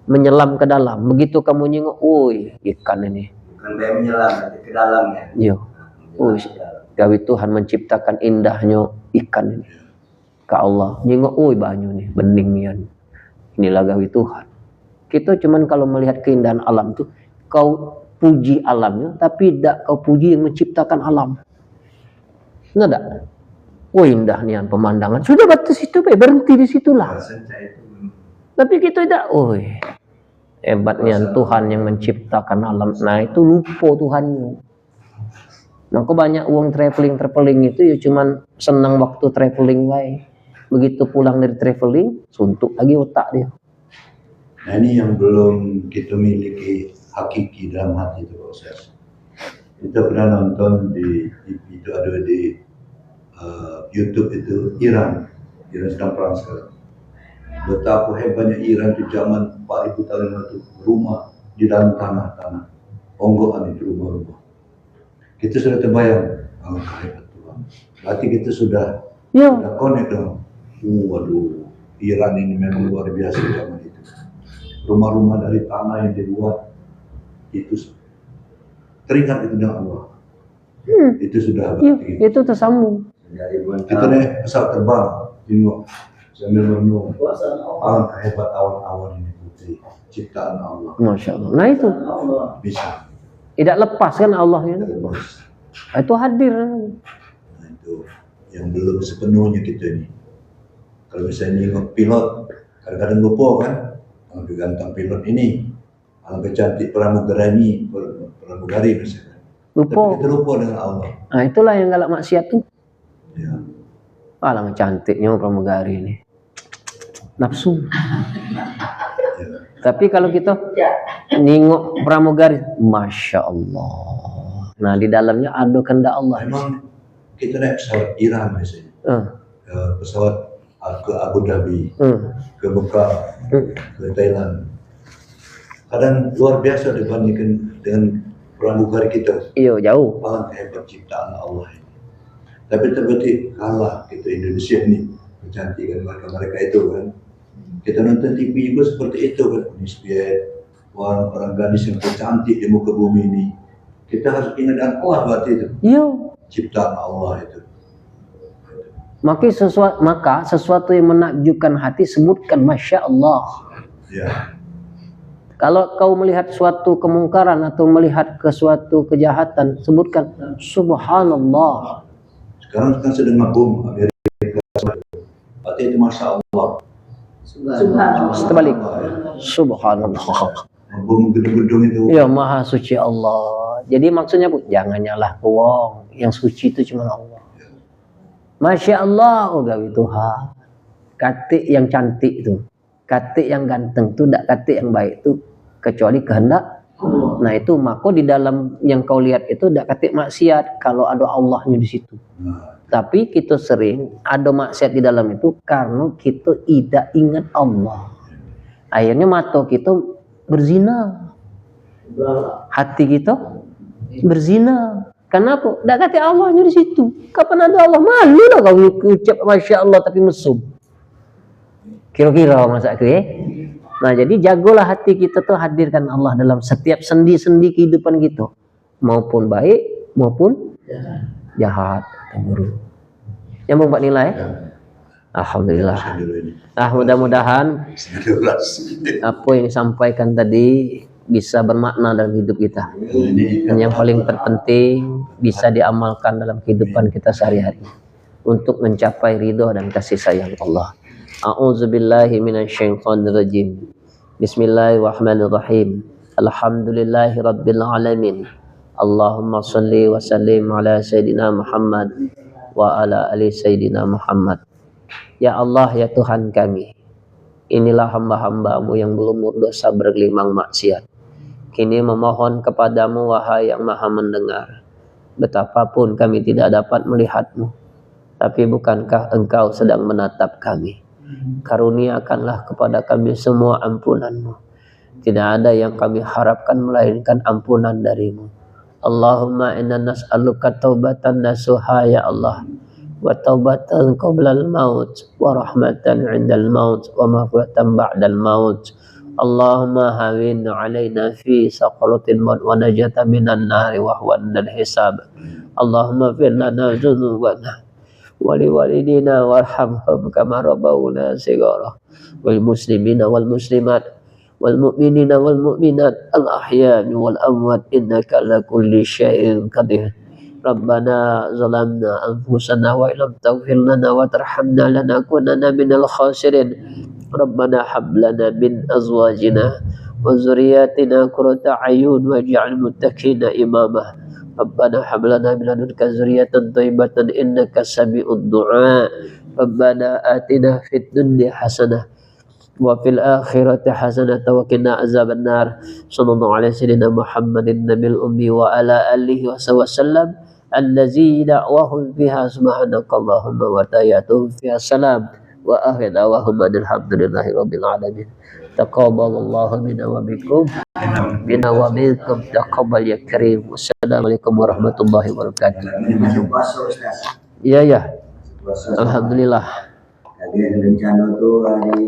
Menyelam ke dalam. Begitu kamu nyengok, woi, ikan ini. Bukan dia menyelam, nanti ke dalamnya. Iya. Woi, gawe Tuhan menciptakan indahnya ikan ini. Ke Allah. Nyengok, woi, banyu nih, bening nian. Inilah gawe Tuhan. Kita cuman kalau melihat keindahan alam tuh, kau puji alamnya, tapi tidak kau puji yang menciptakan alam. Benar tak? Oh indah nian pemandangan. Sudah batas itu, berhenti di situlah. Tapi kita tidak, hebat nian Tuhan yang menciptakan alam. Nah itu lupa Tuhannya. Maka banyak uang traveling itu ya cuman senang waktu traveling baik. Begitu pulang dari traveling, suntuk lagi otak dia. Nah ini yang belum kita miliki hakiki dalam hati itu proses. Kita pernah nonton di TV itu ada di YouTube itu Iran sedang perang sekarang. Betapa hebatnya Iran di zaman 4000 tahun lalu, rumah di dalam tanah, onggokan itu rumah-rumah. Kita sudah terbayang, hebat Tuhan. Berarti kita sudah connect dong. Waduh, Iran ini memang luar biasa zaman itu. Rumah-rumah dari tanah yang dibuat itu teringat itu dengan Allah. Itu sudah berarti. Itu tersambung. Kita nih pesawat terbang, tengok sambil merenung. Alangkah hebat awan-awan ini putri, ciptaan Allah. Masya Allah. Nah itu Bisa. tidak lepas kan Allah ya. Itu hadir. Nah itu yang belum sepenuhnya kita ini. Kalau misalnya nengok pilot, kadang-kadang lupa kan. Alangkah ganteng pilot ini, alangkah cantik pramugari misalnya. Lupa. Tapi kita lupa dengan Allah. Nah itulah yang galak maksiat tuh. Ya. Alangkah cantiknya pramugari ini. Nafsu. Ya. Tapi kalau kita nengok pramugari, Masya Allah. Nah di dalamnya ada kehendak Allah. Memang kita naik pesawat Iran misalnya, pesawat ke Abu Dhabi, ke Mekah, ke Thailand. Kadang luar biasa dibandingkan dengan pramugari kita. Iya jauh. Alangkah hebat ciptaan Allah ini. Tapi terbukti kalah kita Indonesia ini mencantikkan mereka itu kan. Kita nonton TV juga seperti itu kan. Nisbiat orang gadis yang tercantik di muka bumi ini. Kita harus ingat dengan Allah berarti itu. Iya. Ciptaan Allah itu. Maka sesuatu yang menakjubkan hati sebutkan Masya Allah. Ya. Kalau kau melihat suatu kemungkaran atau melihat ke suatu kejahatan, sebutkan Subhanallah. Sekarang kan sedang mabum Amerika. Berarti itu Masya Allah. Terbalik. Subhanallah. Mabum gedung-gedung itu. Ya Maha Suci Allah. Jadi maksudnya jangan nyalah wong. Yang suci itu cuma Allah. Masya Allah, gawe Tuhan. Katik yang cantik itu, katik yang ganteng itu, tidak katik yang baik itu, kecuali kehendak. Nah itu maka di dalam yang kau lihat itu tidak katik maksiat kalau ada Allahnya di situ. Tapi kita sering ada maksiat di dalam itu karena kita tidak ingat Allah. Akhirnya mata kita berzina, hati kita berzina. Kenapa? Tidak kata Allahnya di situ. Kapan ada Allah? Malu lah kau ucap Masya Allah tapi mesum. Kira-kira masa ke Nah, jadi jagolah hati kita tuh, hadirkan Allah dalam setiap sendi-sendi kehidupan kita, maupun baik maupun jahat atau buruk. Yang membuat nilai. Alhamdulillah. Nah, mudah-mudahan apa yang disampaikan tadi bisa bermakna dalam hidup kita. Dan yang paling terpenting bisa diamalkan dalam kehidupan kita sehari-hari untuk mencapai ridho dan kasih sayang Allah. A'udzubillahi minasyaitonirrajim. Bismillahirrahmanirrahim. Alhamdulillahirabbil alamin. Allahumma shalli wa sallim ala sayidina Muhammad wa ala ali sayidina Muhammad. Ya Allah, ya Tuhan kami, inilah hamba-hambamu yang belum berdosa bergelimang maksiat. Kini memohon kepadamu, wahai yang maha mendengar, betapapun kami tidak dapat melihatmu, tapi bukankah engkau sedang menatap kami? Karuniakanlah kepada kami semua ampunanmu. Tidak ada yang kami harapkan melainkan ampunan darimu. Allahumma inna nas'aluka taubatan nasuha ya Allah, wa taubatan qablal maut, wa rahmatan 'indal maut, wa maghfiratan ba'dal maut. Allahumma hawin 'alaina fi saqaratil maut wa najata minan nari wa huwal hisab. Allahumma fir lana dzunubana wa liwalidina warhamhum kama rabbawna shighara, wal muslimina wal muslimat wal mu'minina wal mu'minat al ahya'i wal amwat innaka ala kulli syai'in qadir. Rabbana zalamna anfusana wa illam taghfir lana wa tarhamna lanakunanna minal khasirin. Rabbana hab lana min azwajina wa dzurriyyatina qurrata a'yun waj'al muttaqina imama. Rabbana hab lana min ladunka dzurriyyatan thayyibatan innaka sami'ud du'a. Rabbana atina fid dunya hasanah wa fil akhirati hasanah wa qina azabannar. Sallallahu alaihi sayyidina Muhammadin nabil ummi wa ala alihi wa sallam allazi da'wahum fiha subhanakallahumma wa tayyatuhum fiha salam wa akhir da'wahum alhamdulillahi rabbil alamin. Taqabbalallahu minna wa bikum taqabbal ya karim. Wassalamualaikum warahmatullahi wabarakatuh. Iya ya, alhamdulillah. Lagi ada rencana tuh hari